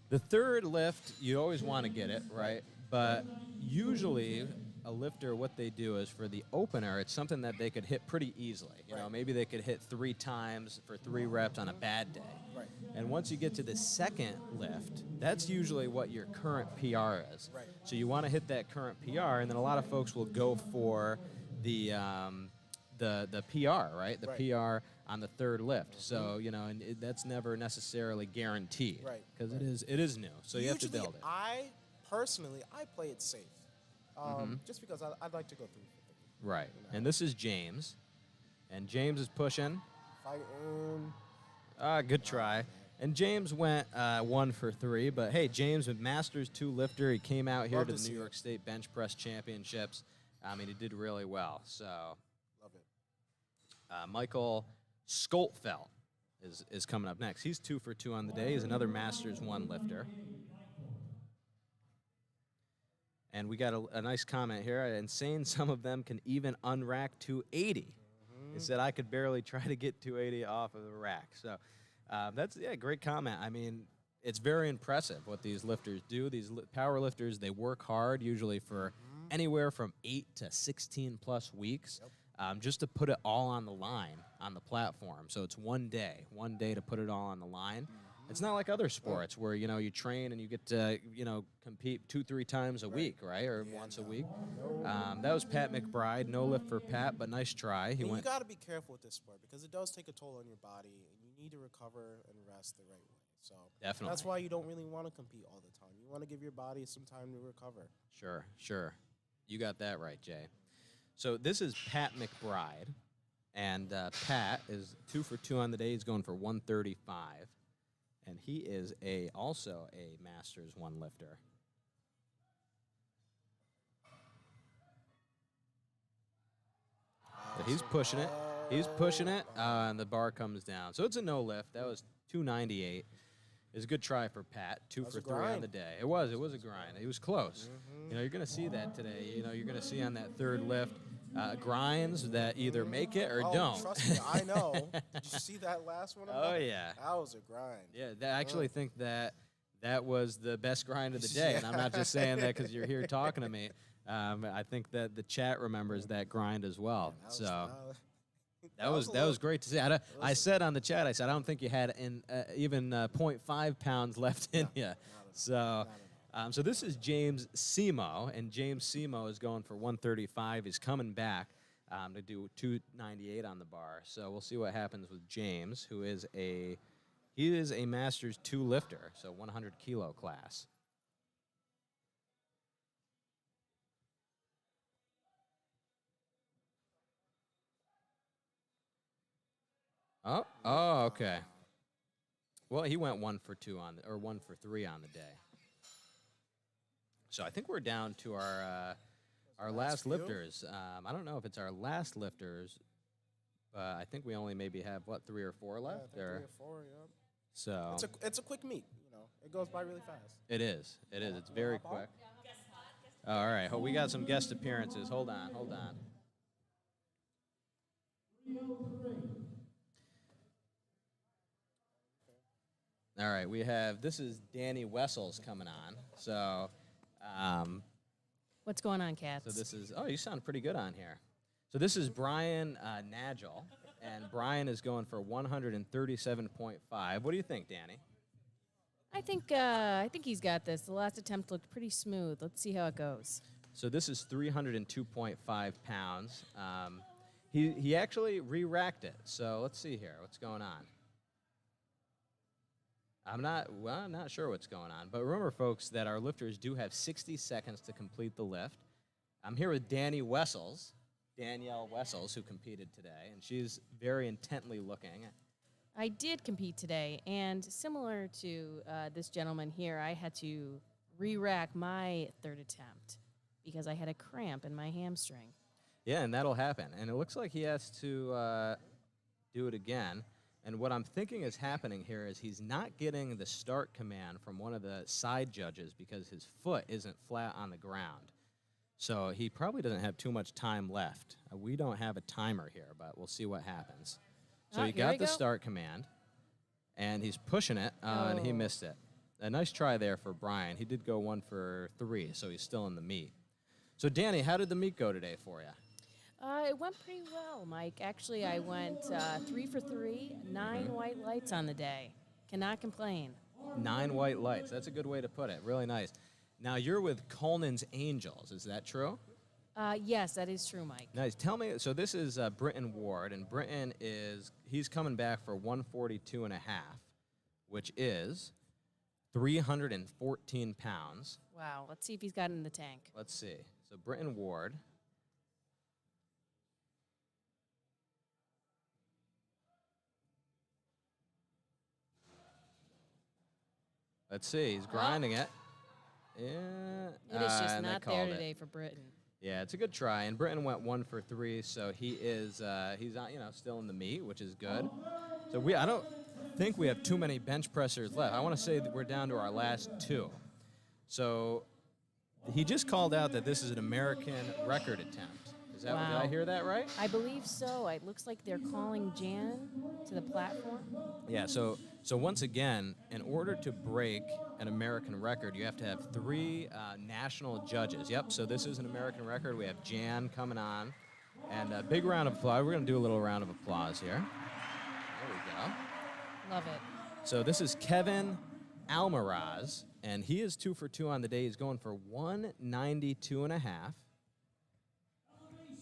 the third lift you always want to get it right, but usually a lifter, what they do is for the opener, it's something that they could hit pretty easily. Maybe they could hit 3 times for 3 reps on a bad day. Right. And once you get to the second lift, that's usually what your current PR is. Right. So you want to hit that current PR, and then a lot of folks will go for the PR, right? The PR on the third lift. So, that's never necessarily guaranteed. Right. Because it is new. So you have to build it. I play it safe. Just because I'd like to go through. Right. And this is James. And James is pushing. Fighting. Good try. And James went 1 for 3. But, hey, James, a Masters 2 lifter. He came out here to the New York State Bench Press Championships. He did really well. So, love it. Michael Skoltfelt is coming up next. He's 2 for 2 on the day. He's another Masters 1 lifter. And we got a nice comment here. Insane, some of them can even unrack 280. He said, I could barely try to get 280 off of the rack. So that's a great comment. It's very impressive what these lifters do. These power lifters, they work hard, usually for anywhere from 8 to 16 plus weeks. just to put it all on the line on the platform. So it's one day to put it all on the line. It's not like other sports where, you train and you get to, compete 2-3 times a week, right? Or once a week. That was Pat McBride. No lift for Pat, but nice try. You got to be careful with this sport because it does take a toll on your body, and you need to recover and rest the right way. So Definitely. that's why you don't really want to compete all the time. You want to give your body some time to recover. Sure. You got that right, Jay. So this is Pat McBride, and Pat is 2 for 2 on the day. He's going for 135, and he is also a Masters 1 lifter. So he's pushing it. And the bar comes down. So it's a no lift. That was 298. It was a good try for Pat. 2 for 3 on the day. It was a grind. He was close. You're going to see that today. You're going to see on that third lift grinds that either make it or don't. Trust me, I know. Did you see that last one? Oh, yeah. That was a grind. Yeah, I actually think that was the best grind of the day. And I'm not just saying that because you're here talking to me. I think that the chat remembers that grind as well. That was great to see. I said on the chat, I don't think you had even 0.5 pounds left in you. So this is James Simo, and James Simo is going for 135. He's coming back to do 298 on the bar. So we'll see what happens with James, who is a Masters 2 lifter, so 100 kilo class. Oh, okay. Well, he went 1 for 2 or 1 for 3 on the day. So I think we're down to our last lifters. I don't know if it's our last lifters, but I think we only maybe have 3 or 4 left. Yeah, 3 or 4. Yeah. So it's a quick meet. It goes by really fast. It is. It's very quick. All right. We got some guest appearances. Hold on. All right, this is Danny Wessels coming on. So, what's going on, Cats? So this is, you sound pretty good on here. So this is Brian Nagel, and Brian is going for 137.5. What do you think, Danny? I think he's got this. The last attempt looked pretty smooth. Let's see how it goes. So this is 302.5 pounds. He actually re-racked it. So let's see here. What's going on? I'm not sure what's going on. But remember, folks, that our lifters do have 60 seconds to complete the lift. I'm here with Danielle Wessels, who competed today, and she's very intently looking. I did compete today, and similar to this gentleman here, I had to re-rack my third attempt because I had a cramp in my hamstring. Yeah, and that'll happen. And it looks like he has to do it again. And what I'm thinking is happening here is he's not getting the start command from one of the side judges because his foot isn't flat on the ground. So he probably doesn't have too much time left. We don't have a timer here, but we'll see what happens. So he got the start command, and he's pushing it, and he missed it. A nice try there for Brian. He did go 1 for 3, so he's still in the meet. So, Danny, how did the meet go today for you? It went pretty well, Mike. Actually, I went 3 for 3, 9 white lights on the day. Cannot complain. 9 white lights. That's a good way to put it. Really nice. Now, you're with Coleman's Angels. Is that true? Yes, that is true, Mike. Nice. Tell me, so this is Britton Ward, and Britton he's coming back for 142.5, which is 314 pounds. Wow. Let's see if he's got it in the tank. Let's see. So Britton Ward. Let's see. He's grinding it. Yeah. It is just not there today for Britton. Yeah, it's a good try. And Britton went 1 for 3, so he's still in the meet, which is good. So I don't think we have too many bench pressers left. I want to say that we're down to our last 2. So he just called out that this is an American record attempt. Is that Wow. Did I hear that right? I believe so. It looks like they're calling Jan to the platform. Yeah, so once again, in order to break an American record, you have to have 3 national judges. Yep, so this is an American record. We have Jan coming on, And a big round of applause. We're going to do a little round of applause here. There we go. Love it. So this is Kevin Almaraz, and he is 2 for 2 on the day. He's going for 192.5,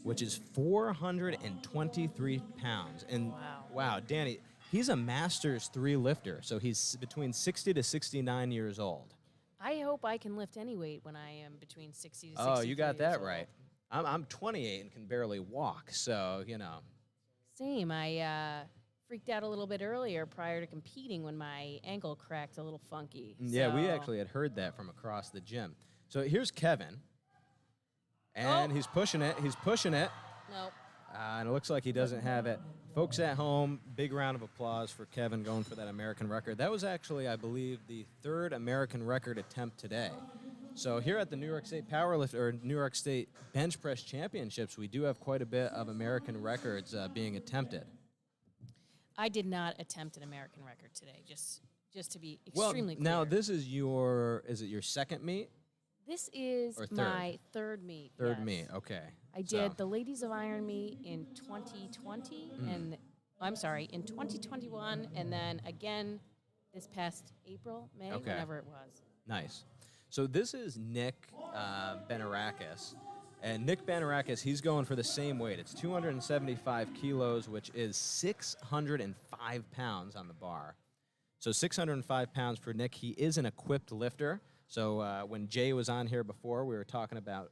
which is 423 pounds. And wow, Danny, he's a Masters 3 lifter, so he's between 60 to 69 years old. I hope I can lift any weight when I am between 60 to 60. Oh, you got that right. I'm 28 and can barely walk, so, you know. Same. I freaked out a little bit earlier prior to competing when my ankle cracked a little funky. Yeah, we So- actually had heard that from across the gym. So here's Kevin, and he's pushing it. He's pushing it, Nope. and it looks like he doesn't have it. Folks at home, big round of applause for Kevin going for that American record. That was actually, I believe, the 3rd American record attempt today. So here at the New York State New York State Bench Press Championships, we do have quite a bit of American records being attempted. I did not attempt an American record today, just to be Well, extremely clear. now this is is it your second meet? This is Or third? my third meet. Third yes. meet, okay. I did the Ladies of Iron meet in 2020, and I'm sorry, in 2021, and then again this past April, May, Okay. whenever it was. Nice. So this is Nick Benarakis. And Nick Benarakis, he's going for the same weight. It's 275 kilos, which is 605 pounds on the bar. So 605 pounds for Nick. He is an equipped lifter. So when Jay was on here before, we were talking about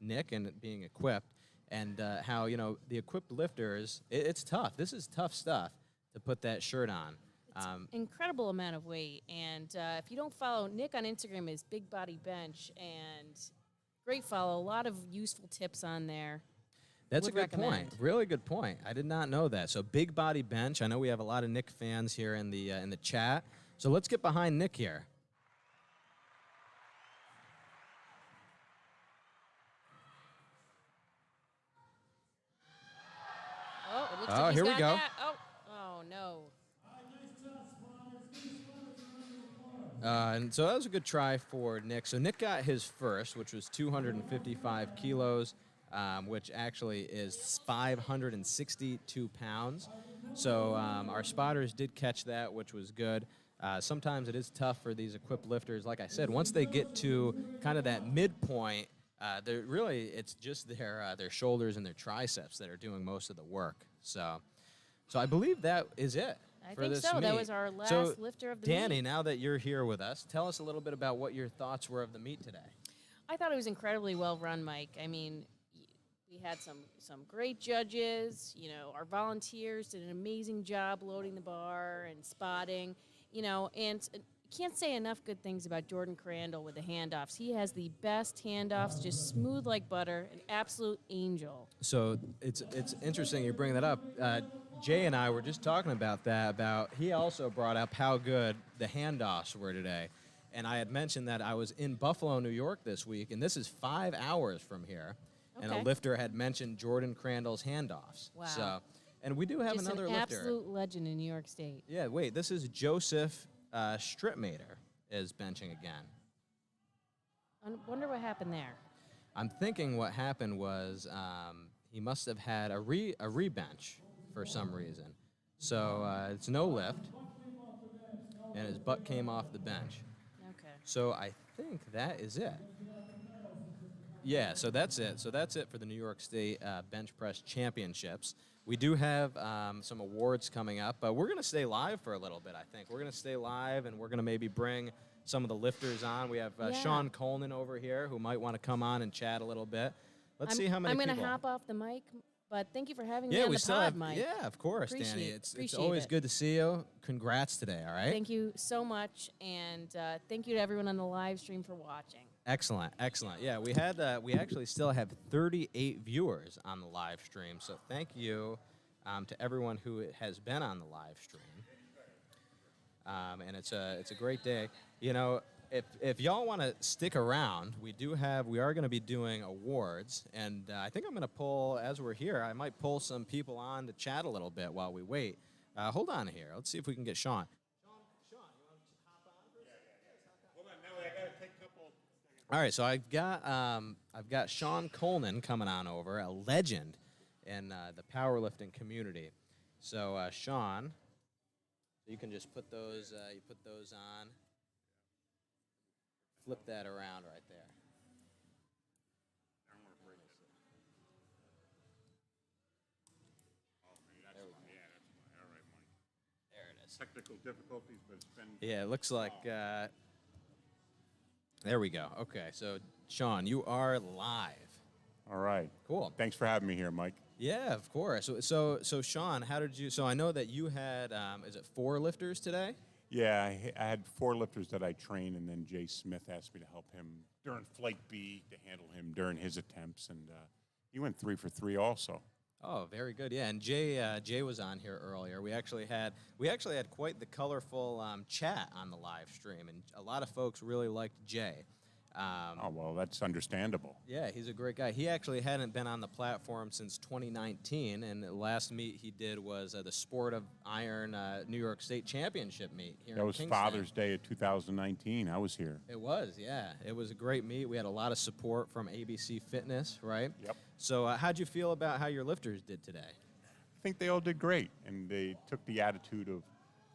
Nick and it being equipped, and how, you know, the equipped lifters, it's tough. This is tough stuff to put that shirt on. Incredible amount of weight, and if you don't follow Nick on Instagram, is Big Body Bench, and great follow. A lot of useful tips on there. That's a Would good recommend. point. Really good point. I did not know that. So Big Body Bench. I know we have a lot of Nick fans here in the chat. So let's get behind Nick here. Oh, it looks Oh, like he's here we got go. that. Oh no. And so that was a good try for Nick. So Nick got his first, which was 255 kilos, which actually is 562 pounds. So our spotters did catch that, which was good. Sometimes it is tough for these equipped lifters. Like I said, once they get to kind of that midpoint, it's just their shoulders and their triceps that are doing most of the work. So I believe that is it. I for think this so. That meet. was our last So, lifter of the Danny, meet. now that you're here with us, tell us a little bit about what your thoughts were of the meet today. I thought it was incredibly well run, Mike. I mean, we had some great judges. You know, our volunteers did an amazing job loading the bar and spotting. You know, and can't say enough good things about Jordan Crandall with the handoffs. He has the best handoffs, just smooth like butter, an absolute angel. So it's interesting you bring that up. Jay and I were just talking about that. He also brought up how good the handoffs were today. And I had mentioned that I was in Buffalo, New York this week, and this is 5 hours from here. And a Okay. lifter had mentioned Jordan Crandall's handoffs. Wow. So, and we do have Just another an lifter. absolute legend in New York State. Yeah, wait, this is Joseph Stripmater is benching again. I wonder what happened there. I'm thinking what happened was he must have had a re-bench for some reason. So it's no lift, and his butt came off the bench. Okay. So I think that is it. Yeah, so that's it. So that's it for the New York State Bench Press Championships. We do have some awards coming up, but we're going to stay live for a little bit, I think. We're going to stay live, and we're going to maybe bring some of the lifters on. We have Yeah. Sean Coleman over here who might want to come on and chat a little bit. Let's see how many I'm people. going to hop off the mic, but thank you for having me Yeah, on we the still pod, have. Mike. Yeah, of course, Danny. Appreciate- It's appreciate always it. good to see you. Congrats today. All right. Thank you so much, and thank you to everyone on the live stream for watching. Excellent, excellent. Yeah, we actually still have 38 viewers on the live stream. So thank you to everyone who has been on the live stream. And it's a great day. You know, if y'all want to stick around, we are going to be doing awards, and I think I'm going to pull, as we're here, I might pull some people on to chat a little bit while we wait. Hold on here. Let's see if we can get Sean. All right, so I've got Sean Coleman coming on over, a legend in the powerlifting community. So Sean, you can just put those on, flip that around right there. There it is. Technical difficulties, but it's been. Yeah, it looks like. There we go. Okay, so Sean, you are live. All right. Cool. Thanks for having me here, Mike. Yeah, of course. So Sean, how did you? So I know that you had, is it 4 lifters today? Yeah, I had 4 lifters that I trained, and then Jay Smith asked me to help him during Flight B to handle him during his attempts, and he went 3 for 3 also. Oh, very good. Yeah, and Jay was on here earlier. We actually had quite the colorful chat on the live stream, and a lot of folks really liked Jay. Oh, well, that's understandable. Yeah, he's a great guy. He actually hadn't been on the platform since 2019, and the last meet he did was the Sport of Iron New York State Championship meet here That in was Kingston. Father's Day of 2019. I was here. It was, yeah. It was a great meet. We had a lot of support from ABC Fitness, right? Yep. So how'd you feel about how your lifters did today? I think they all did great, and they took the attitude of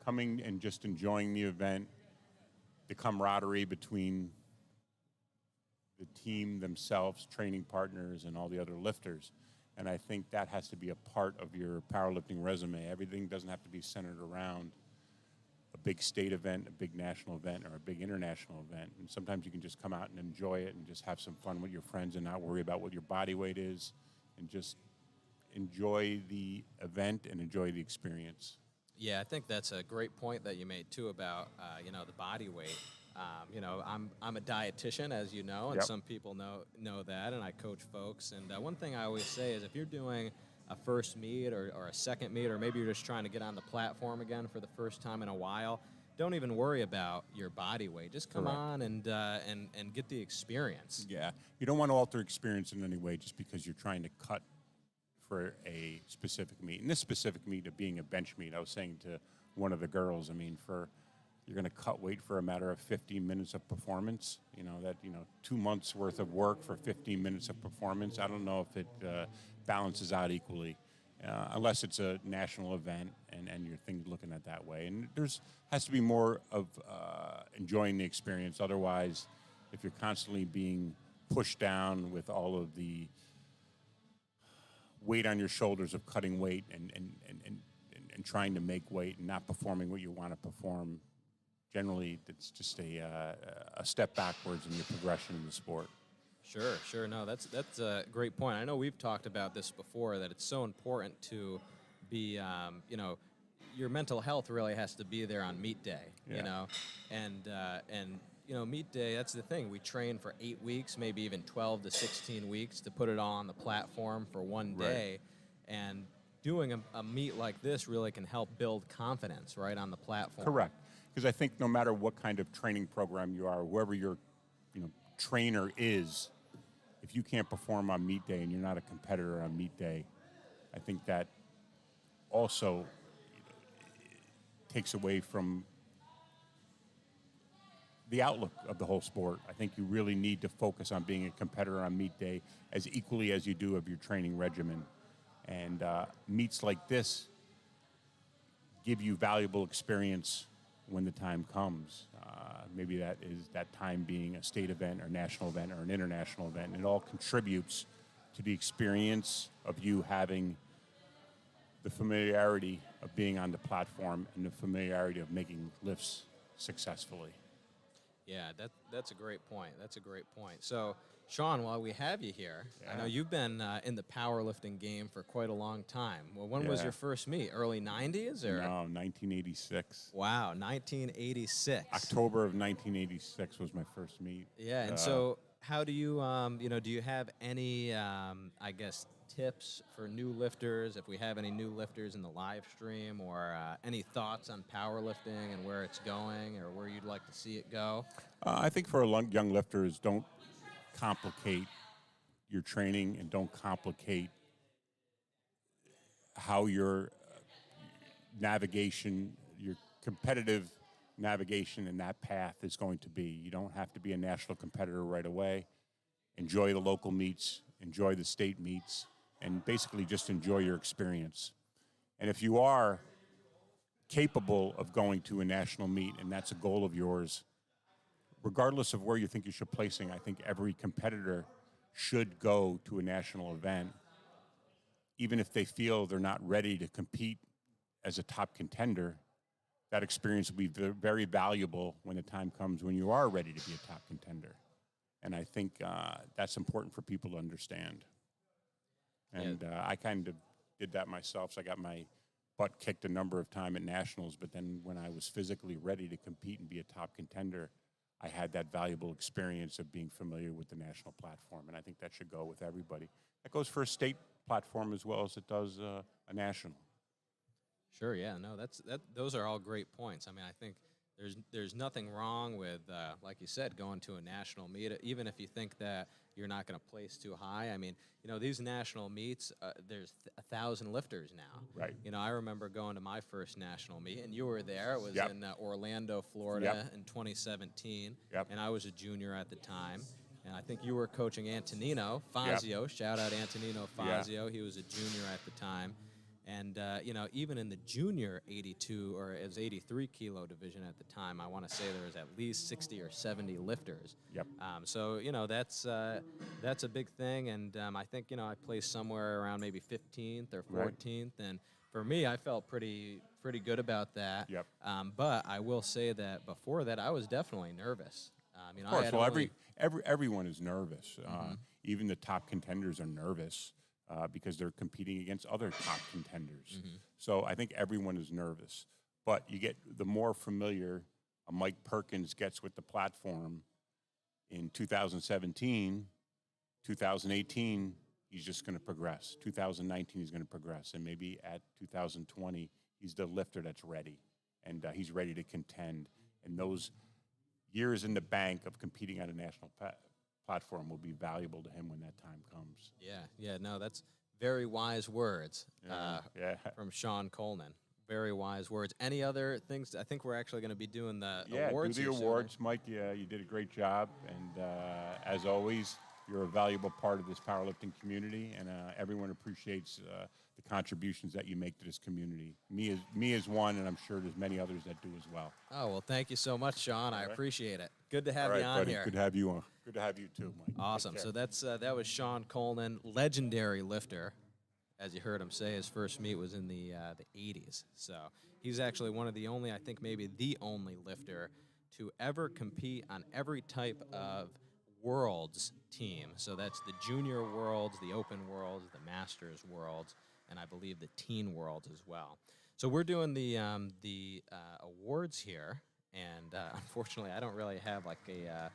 coming and just enjoying the event, the camaraderie between the team themselves, training partners, and all the other lifters. And I think that has to be a part of your powerlifting resume. Everything doesn't have to be centered around a big state event, a big national event, or a big international event. And sometimes you can just come out and enjoy it and just have some fun with your friends and not worry about what your body weight is, and just enjoy the event and enjoy the experience. Yeah, I think that's a great point that you made too about the body weight. I'm a dietitian, as you know, and Yep. some people know that, and I coach folks. And one thing I always say is if you're doing a first meet or a second meet, or maybe you're just trying to get on the platform again for the first time in a while, don't even worry about your body weight. Just come Correct. on and get the experience. Yeah, you don't want to alter experience in any way just because you're trying to cut for a specific meet. And this specific meet of being a bench meet, I was saying to one of the girls, I mean, you're going to cut weight for a matter of 15 minutes of performance. 2 months worth of work for 15 minutes of performance. I don't know if it balances out equally, unless it's a national event and you're looking at that way. And has to be more of enjoying the experience. Otherwise, if you're constantly being pushed down with all of the weight on your shoulders of cutting weight and trying to make weight and not performing what you want to perform, generally it's just a step backwards in your progression in the sport. Sure. No, that's a great point. I know we've talked about this before, that it's so important to be, your mental health really has to be there on meet day, Yeah. and meet day, that's the thing. We train for 8 weeks, maybe even 12 to 16 weeks to put it all on the platform for one day. Right. And doing a meet like this really can help build confidence right on the platform. Correct. Because I think no matter what kind of training program you are, whoever your trainer is, if you can't perform on meet day and you're not a competitor on meet day, I think that also takes away from the outlook of the whole sport. I think you really need to focus on being a competitor on meet day as equally as you do of your training regimen. And meets like this give you valuable experience when the time comes. Maybe that is that time being a state event or national event or an international event. It all contributes to the experience of you having the familiarity of being on the platform and the familiarity of making lifts successfully. Yeah, that's a great point. So, Sean, while we have you here, I know you've been in the powerlifting game for quite a long time. Well, when was Yeah. your first meet? Early 90s? Or? No, 1986. Wow, 1986. October of 1986 was my first meet. Yeah, and so how do you, do you have any, tips for new lifters, if we have any new lifters in the live stream, or any thoughts on powerlifting and where it's going or where you'd like to see it go? I think for young lifters, don't complicate your training and don't complicate how your navigation, your competitive navigation in that path is going to be. You don't have to be a national competitor right away. Enjoy the local meets, enjoy the state meets, and basically just enjoy your experience. And if you are capable of going to a national meet and that's a goal of yours, regardless of where you think you should placing, I think every competitor should go to a national event, even if they feel they're not ready to compete as a top contender. That experience will be very valuable when the time comes when you are ready to be a top contender. And I think that's important for people to understand. And I kind of did that myself. So I got my butt kicked a number of times at nationals, but then when I was physically ready to compete and be a top contender, I had that valuable experience of being familiar with the national platform. And I think that should go with everybody. That goes for a state platform as well as it does a national. Sure. Yeah. No. Those are all great points. I mean, I think there's nothing wrong with, like you said, going to a national meet, even if you think that you're not going to place too high. I mean, these national meets, there's 1,000 lifters now. Right. I remember going to my first national meet, and you were there. It was Yep. in Orlando, Florida, in 2017. Yep. And I was a junior at the time. And I think you were coaching Antonino Fazio. Yep. Shout out Antonino Fazio. He was a junior at the time. And, even in the junior 82 or as 83 kilo division at the time, I want to say there was at least 60 or 70 lifters. Yep. So, that's a big thing. And I think, I placed somewhere around maybe 15th or 14th. Right. And for me, I felt pretty good about that. Yep. But I will say that before that, I was definitely nervous. Of course. Well, everyone is nervous. Even the top contenders are nervous. Because they're competing against other top contenders. So I think everyone is nervous. But you get the more familiar Mike Perkins gets with the platform in 2017, 2018, he's just going to progress. 2019, he's going to progress. And maybe at 2020, he's the lifter that's ready. And he's ready to contend. And those years in the bank of competing on a national platform will be valuable to him when that time comes. Yeah, no, that's very wise words from Sean Coleman. Very wise words. Any other things? I think we're actually going to be doing the awards. Do the awards, Mike. Yeah, you did a great job, and as always, you're a valuable part of this powerlifting community, and everyone appreciates the contributions that you make to this community. Me as one, and I'm sure there's many others that do as well. Oh, well, thank you so much, Sean. I appreciate it. Good to have you on buddy. here. Good to have you on. Good to have you too, Mike. Awesome. So that was Sean Coleman, legendary lifter. As you heard him say, his first meet was in the 80s. So he's actually one of the only, I think maybe the only lifter to ever compete on every type of Worlds team. So that's the Junior Worlds, the Open Worlds, the Masters Worlds, and I believe the Teen Worlds as well. So we're doing the awards here, and unfortunately I don't really have like a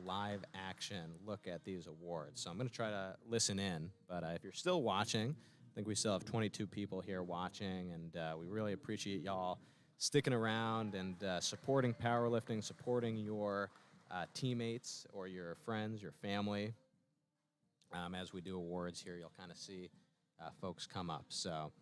live action look at these awards. So I'm going to try to listen in, but if you're still watching, I think we still have 22 people here watching, and we really appreciate y'all sticking around and supporting powerlifting, supporting your teammates or your friends, your family. As we do awards here, you'll kind of see folks come up. So.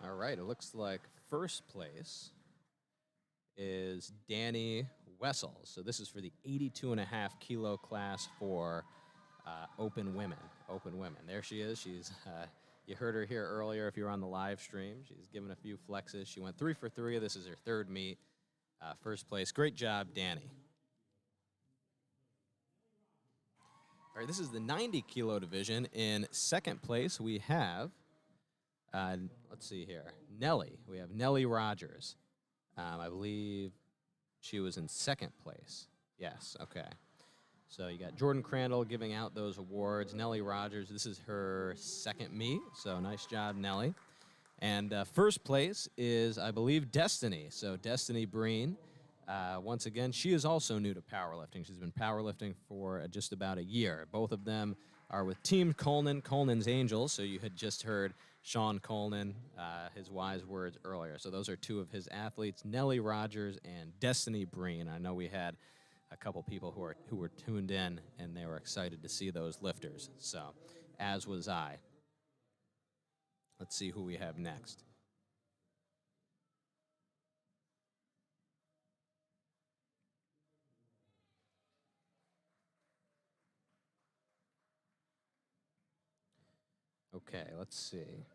All right, it looks like first place is Danny Wessel. So this is for the 82.5 kilo class for open women. There she is. She's you heard her here earlier if you were on the live stream. She's given a few flexes. She went 3 for 3. This is her third meet. First place. Great job, Danny. All right, this is the 90 kilo division. In second place, we have let's see here. Nellie. We have Nellie Rogers. I believe she was in second place. Yes, okay. So you got Jordan Crandall giving out those awards. Nellie Rogers, this is her second meet, so nice job, Nellie. And first place is, I believe, Destiny. So Destiny Breen, once again, she is also new to powerlifting. She's been powerlifting for just about a year. Both of them are with Team Coleman, Coleman's Angels. So you had just heard Sean Coleman, his wise words earlier. So those are two of his athletes, Nellie Rogers and Destiny Breen. I know we had a couple people who were tuned in, and they were excited to see those lifters. So, as was I. Let's see who we have next. Okay, let's see.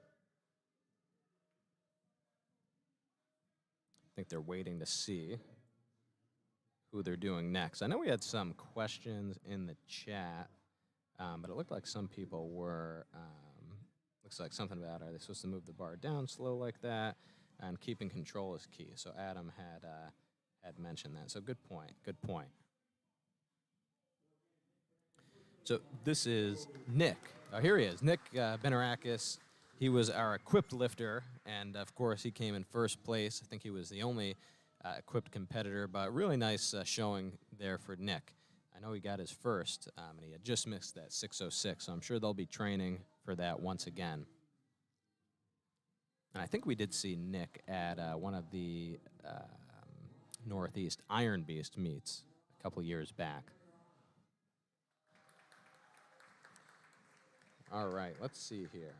I think they're waiting to see who they're doing next. I know we had some questions in the chat, but it looked like some people were, looks like something about, are they supposed to move the bar down slow like that? And keeping control is key. So Adam had mentioned that. So good point, good point. So this is Nick. Oh, here he is, Nick Benarakis. He was our equipped lifter, and of course he came in first place. I think he was the only equipped competitor, but really nice showing there for Nick. I know he got his first, and he had just missed that 606, so I'm sure they'll be training for that once again. And I think we did see Nick at one of the Northeast Iron Beast meets a couple years back. All right, let's see here.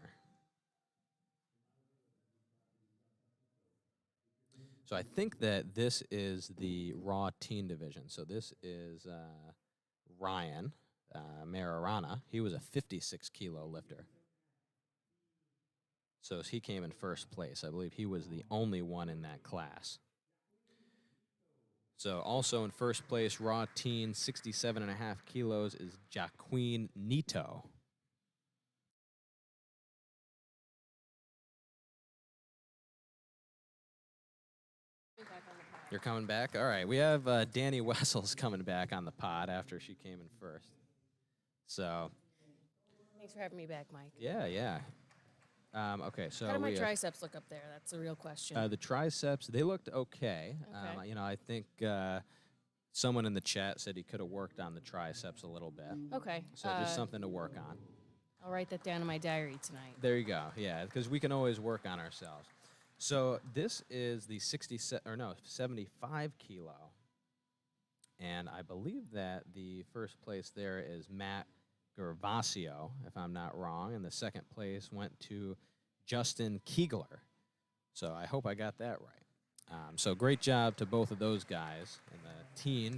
So I think that this is the Raw Teen Division. So this is Ryan Marirana. He was a 56-kilo lifter. So he came in first place. I believe he was the only one in that class. So also in first place, Raw Teen, 67.5 kilos, is Jaqueen Nito. You're coming back? All right. We have Danny Wessels coming back on the pod after she came in first. So. Thanks for having me back, Mike. Yeah, yeah. Okay, so how do my triceps look up there? That's the real question. The triceps, they looked okay. Okay. I think someone in the chat said he could have worked on the triceps a little bit. Okay. So just something to work on. I'll write that down in my diary tonight. There you go. Yeah, because we can always work on ourselves. So this is the 75 kilo. And I believe that the first place there is Matt Gervasio, if I'm not wrong. And the second place went to Justin Keegler. So I hope I got that right. So great job to both of those guys. And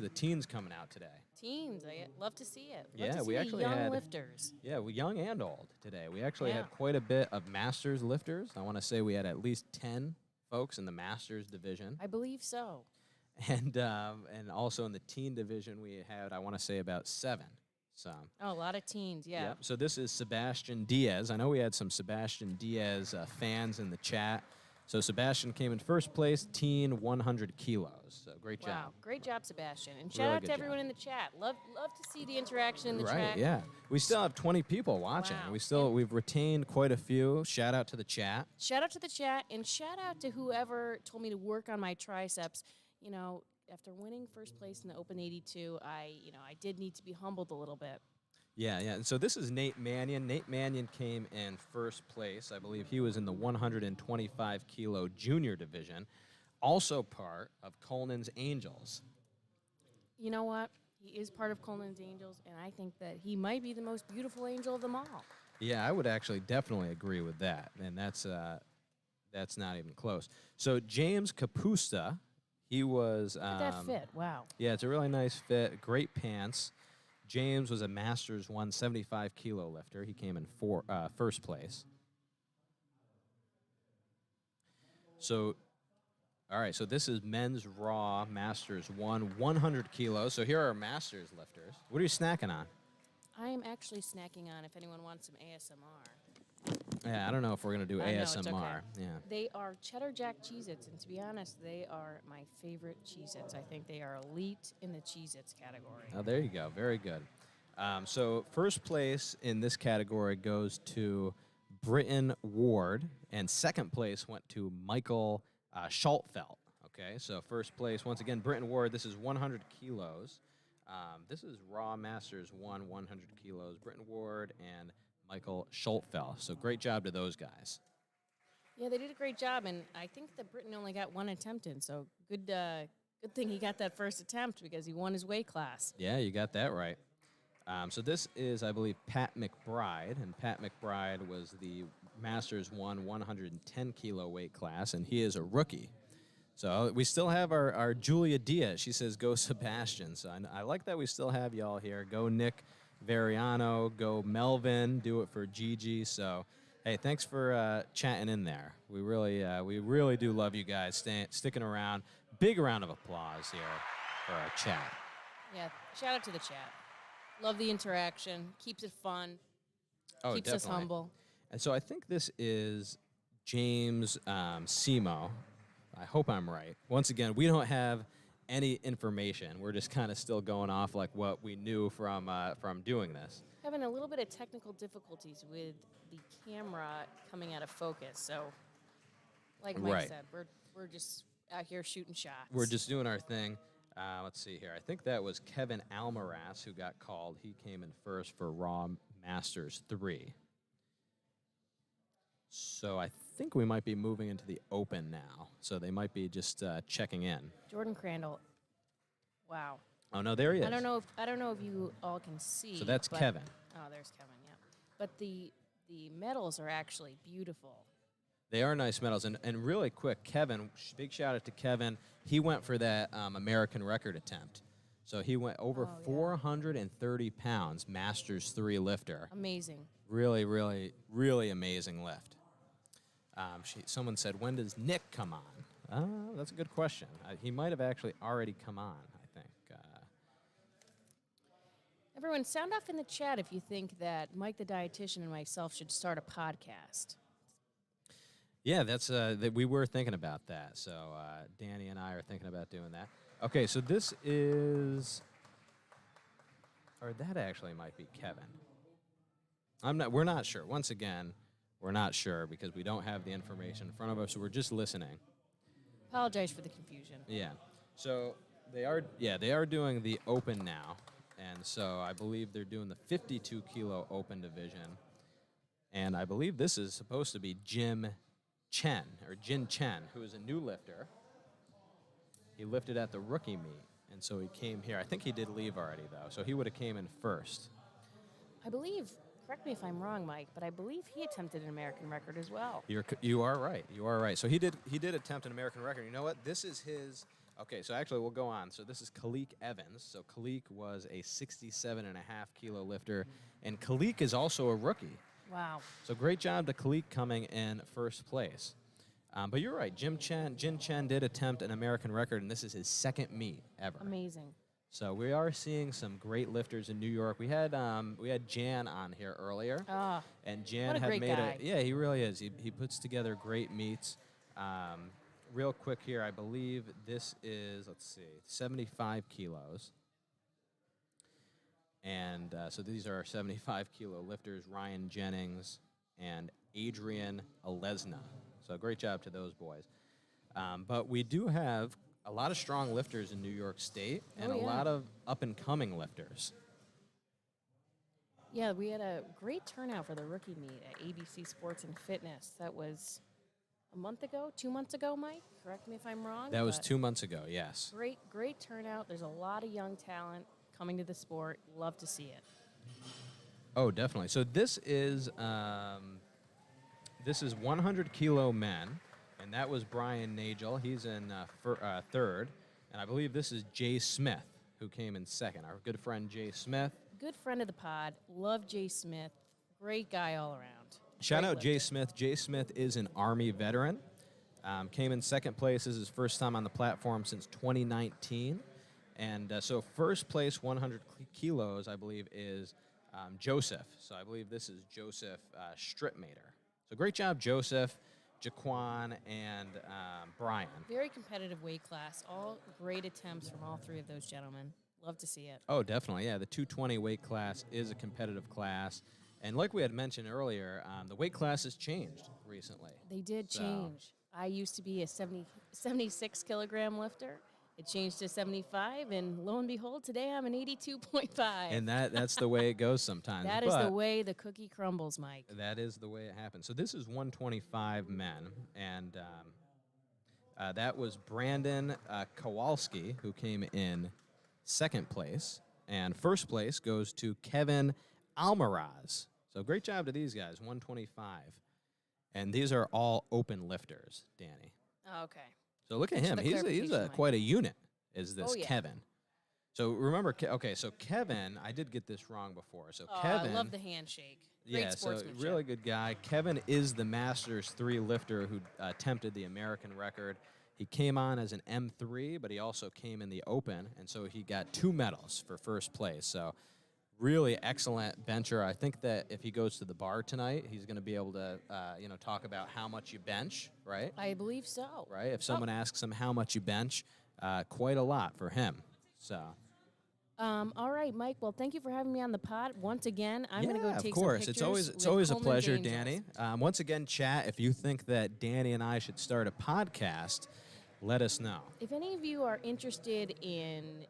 the teens coming out today. Teens, I love to see it. Love Yeah, to see we the actually young had lifters. Yeah, young and old today. We actually Yeah. had quite a bit of Masters lifters. I want to say we had at least 10 folks in the Masters division. I believe so. And also in the teen division, we had, I want to say, about 7. So. Oh, a lot of teens, yeah. Yep. So this is Sebastian Diaz. I know we had some Sebastian Diaz fans in the chat. So Sebastian came in first place, teen 100 kilos. So great job. Wow, great job, Sebastian. And Really shout out good to everyone job. in the chat. Love to see the interaction in the Right, chat. yeah. We still have 20 people watching. Wow. We've retained quite a few. Shout out to the chat. Shout out to the chat, and shout out to whoever told me to work on my triceps. You know, after winning first place in the Open 82, I did need to be humbled a little bit. Yeah, yeah. And so this is Nate Mannion. Nate Mannion came in first place. I believe he was in the 125-kilo junior division, also part of Coleman's Angels. You know what? He is part of Coleman's Angels, and I think that he might be the most beautiful angel of them all. Yeah, I would actually definitely agree with that, and that's not even close. So James Capusta, he was. Look at that fit. Wow. Yeah, it's a really nice fit. Great pants. James was a Masters 175-kilo lifter. He came in first place. So, all right, so this is men's raw Masters 100 kilos. So here are our Masters lifters. What are you snacking on? I am actually snacking on if anyone wants some ASMR. Yeah, I don't know if we're going to do I know, it's ASMR. okay. Yeah. They are Cheddar Jack Cheez-Its, and to be honest, they are my favorite Cheez-Its. I think they are elite in the Cheez-Its category. Oh, there you go. Very good. So first place in this category goes to Britton Ward, and second place went to Michael Schultfeld. Okay, so first place, once again, Britton Ward. This is 100 kilos. This is Raw Masters 100 kilos. Britton Ward and Michael Schultfeld. So great job to those guys. Yeah, they did a great job, and I think that Britain only got one attempt in, so good thing he got that first attempt because he won his weight class. Yeah, you got that right. So this is, I believe, Pat McBride, and Pat McBride was the Masters 110 kilo weight class, and he is a rookie. So we still have our Julia Diaz. She says, go Sebastian. So I like that we still have y'all here. Go Nick Variano. Go Melvin. Do it for Gigi. So, hey, thanks for chatting in there. We really do love you guys sticking around. Big round of applause here for our chat. Yeah, shout out to the chat. Love the interaction. Keeps it fun. Oh, keeps us definitely. humble. And so I think this is James Simo. I hope I'm right. Once again, we don't have any information. We're just kind of still going off like what we knew from doing this. Having a little bit of technical difficulties with the camera coming out of focus. So, like Mike Right. said, we're just out here shooting shots. We're just doing our thing. Let's see here. I think that was Kevin Almaraz who got called. He came in first for Raw Masters 3. So I think we might be moving into the Open now. So they might be just checking in. Jordan Crandall. Wow. Oh no, there he is. I don't know if you all can see. So that's but- Kevin. Oh, there's Kevin. Yeah. But the medals are actually beautiful. They are nice medals. And really quick, Kevin, big shout out to Kevin. He went for that American record attempt. So he went over 430 pounds, Masters 3 lifter. Amazing. Really, really, really amazing lift. Someone said, when does Nick come on? That's a good question. He might have actually already come on, I think. Everyone, sound off in the chat if you think that Mike the dietitian and myself should start a podcast. Yeah, that's that we were thinking about that. So Danny and I are thinking about doing that. Okay, so this is, or that actually might be Kevin. We're not sure. Once again, we're not sure because we don't have the information in front of us. So we're just listening. Apologize for the confusion. Yeah. So they are doing the Open now, and so I believe they're doing the 52 kilo Open division, and I believe this is supposed to be Jin Chen, who is a new lifter. He lifted at the rookie meet, and so he came here. I think he did leave already, though, so he would have came in first. I believe, correct me if I'm wrong, Mike, but I believe he attempted an American record as well. You are right. You are right. So he did attempt an American record. You know what? This is his. Okay, so actually we'll go on. So this is Khalik Evans. So Khalik was a 67.5 kilo lifter, and Khalik is also a rookie. Wow. So great job to Khalik coming in first place. But you're right. Jin Chen did attempt an American record, and this is his second meet ever. Amazing. So we are seeing some great lifters in New York. We had Jan on here earlier, Ah, and Jan what a had great made guy. Yeah, he really is. He puts together great meets. Real quick here, I believe this is 75 kilos, and so these are 75 kilo lifters: Ryan Jennings and Adrian Alesna. So great job to those boys. But we do have a lot of strong lifters in New York State and a lot of up-and-coming lifters. Yeah, we had a great turnout for the rookie meet at ABC Sports and Fitness. That was a month ago, 2 months ago, Mike? Correct me if I'm wrong. That was but 2 months ago, yes. Great turnout. There's a lot of young talent coming to the sport. Love to see it. Oh, definitely. So this is 100 kilo men, and that was Brian Nagel. He's in third, and I believe this is Jay Smith, who came in second. Our good friend Jay Smith. Good friend of the pod. Love Jay Smith. Great guy all around. Shout Great out Jay lifter. Smith. Jay Smith is an Army veteran. Came in second place. This is his first time on the platform since 2019. And so first place, 100 kilos, I believe, is Joseph. So I believe this is Joseph Stripmater. So great job, Joseph, Jaquan, and Brian. Very competitive weight class. All great attempts from all three of those gentlemen. Love to see it. Oh, definitely. Yeah, the 220 weight class is a competitive class. And like we had mentioned earlier, the weight class has changed recently. They did So- change. I used to be a 76 kilogram lifter. It changed to 75, and lo and behold, today I'm an 82.5. And that's the way it goes sometimes. That is the But way the cookie crumbles, Mike. that is the way it happens. So this is 125 men, and that was Brandon Kowalski, who came in second place. And first place goes to Kevin Almaraz. So great job to these guys, 125. And these are all open lifters, Danny. Okay. So look at Thanks for him. the He's clarification, Mike. quite a unit, is this Oh, yeah. Kevin. So remember, so Kevin, I did get this wrong before. So Oh, Kevin. I love the handshake. Great Yeah, so sportsmanship. really good guy. Kevin is the Masters 3 lifter who attempted the American record. He came on as an M3, but he also came in the Open, and so he got 2 medals for first place. So really excellent bencher. I think that if he goes to the bar tonight, he's going to be able to, talk about how much you bench, right? I believe so. Right. If someone asks him how much you bench, quite a lot for him. So. All right, Mike. Well, thank you for having me on the pod once again. I'm going to go take of course. some pictures. It's always a with pleasure, Coleman's Angels. Danny. Once again, chat. If you think that Danny and I should start a podcast, let us know. If any of you are interested in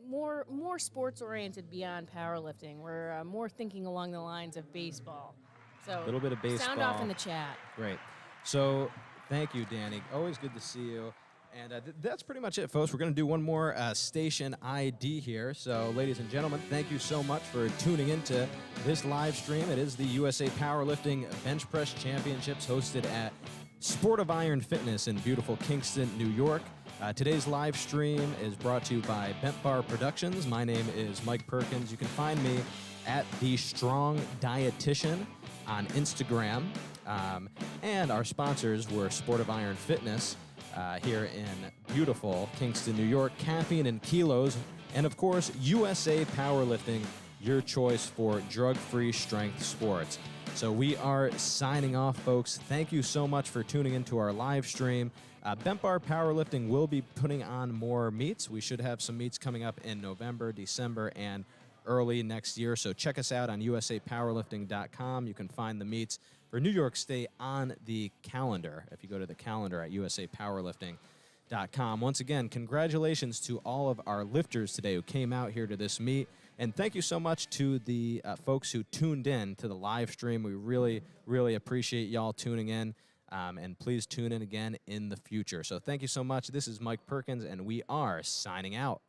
more sports oriented beyond powerlifting, we're more thinking along the lines of baseball. So A little bit of Sound off baseball. in the chat. Great. So thank you, Danny. Always good to see you. And that's pretty much it, folks. We're going to do one more station ID here. So, ladies and gentlemen, thank you so much for tuning into this live stream. It is the USA Powerlifting Bench Press Championships hosted at Sport of Iron Fitness in beautiful Kingston, New York. Today's live stream is brought to you by Bent Bar Productions. My name is Mike Perkins. You can find me at The Strong Dietitian on Instagram. And our sponsors were Sport of Iron Fitness here in beautiful Kingston, New York, Caffeine and Kilos, and of course, USA Powerlifting, your choice for drug-free strength sports. So we are signing off, folks. Thank you so much for tuning into our live stream. Bent Bar Powerlifting will be putting on more meets. We should have some meets coming up in November, December, and early next year. So check us out on usapowerlifting.com. You can find the meets for New York State on the calendar if you go to the calendar at usapowerlifting.com. Once again, congratulations to all of our lifters today who came out here to this meet. And thank you so much to the folks who tuned in to the live stream. We really, really appreciate y'all tuning in. And please tune in again in the future. So thank you so much. This is Mike Perkins, and we are signing out.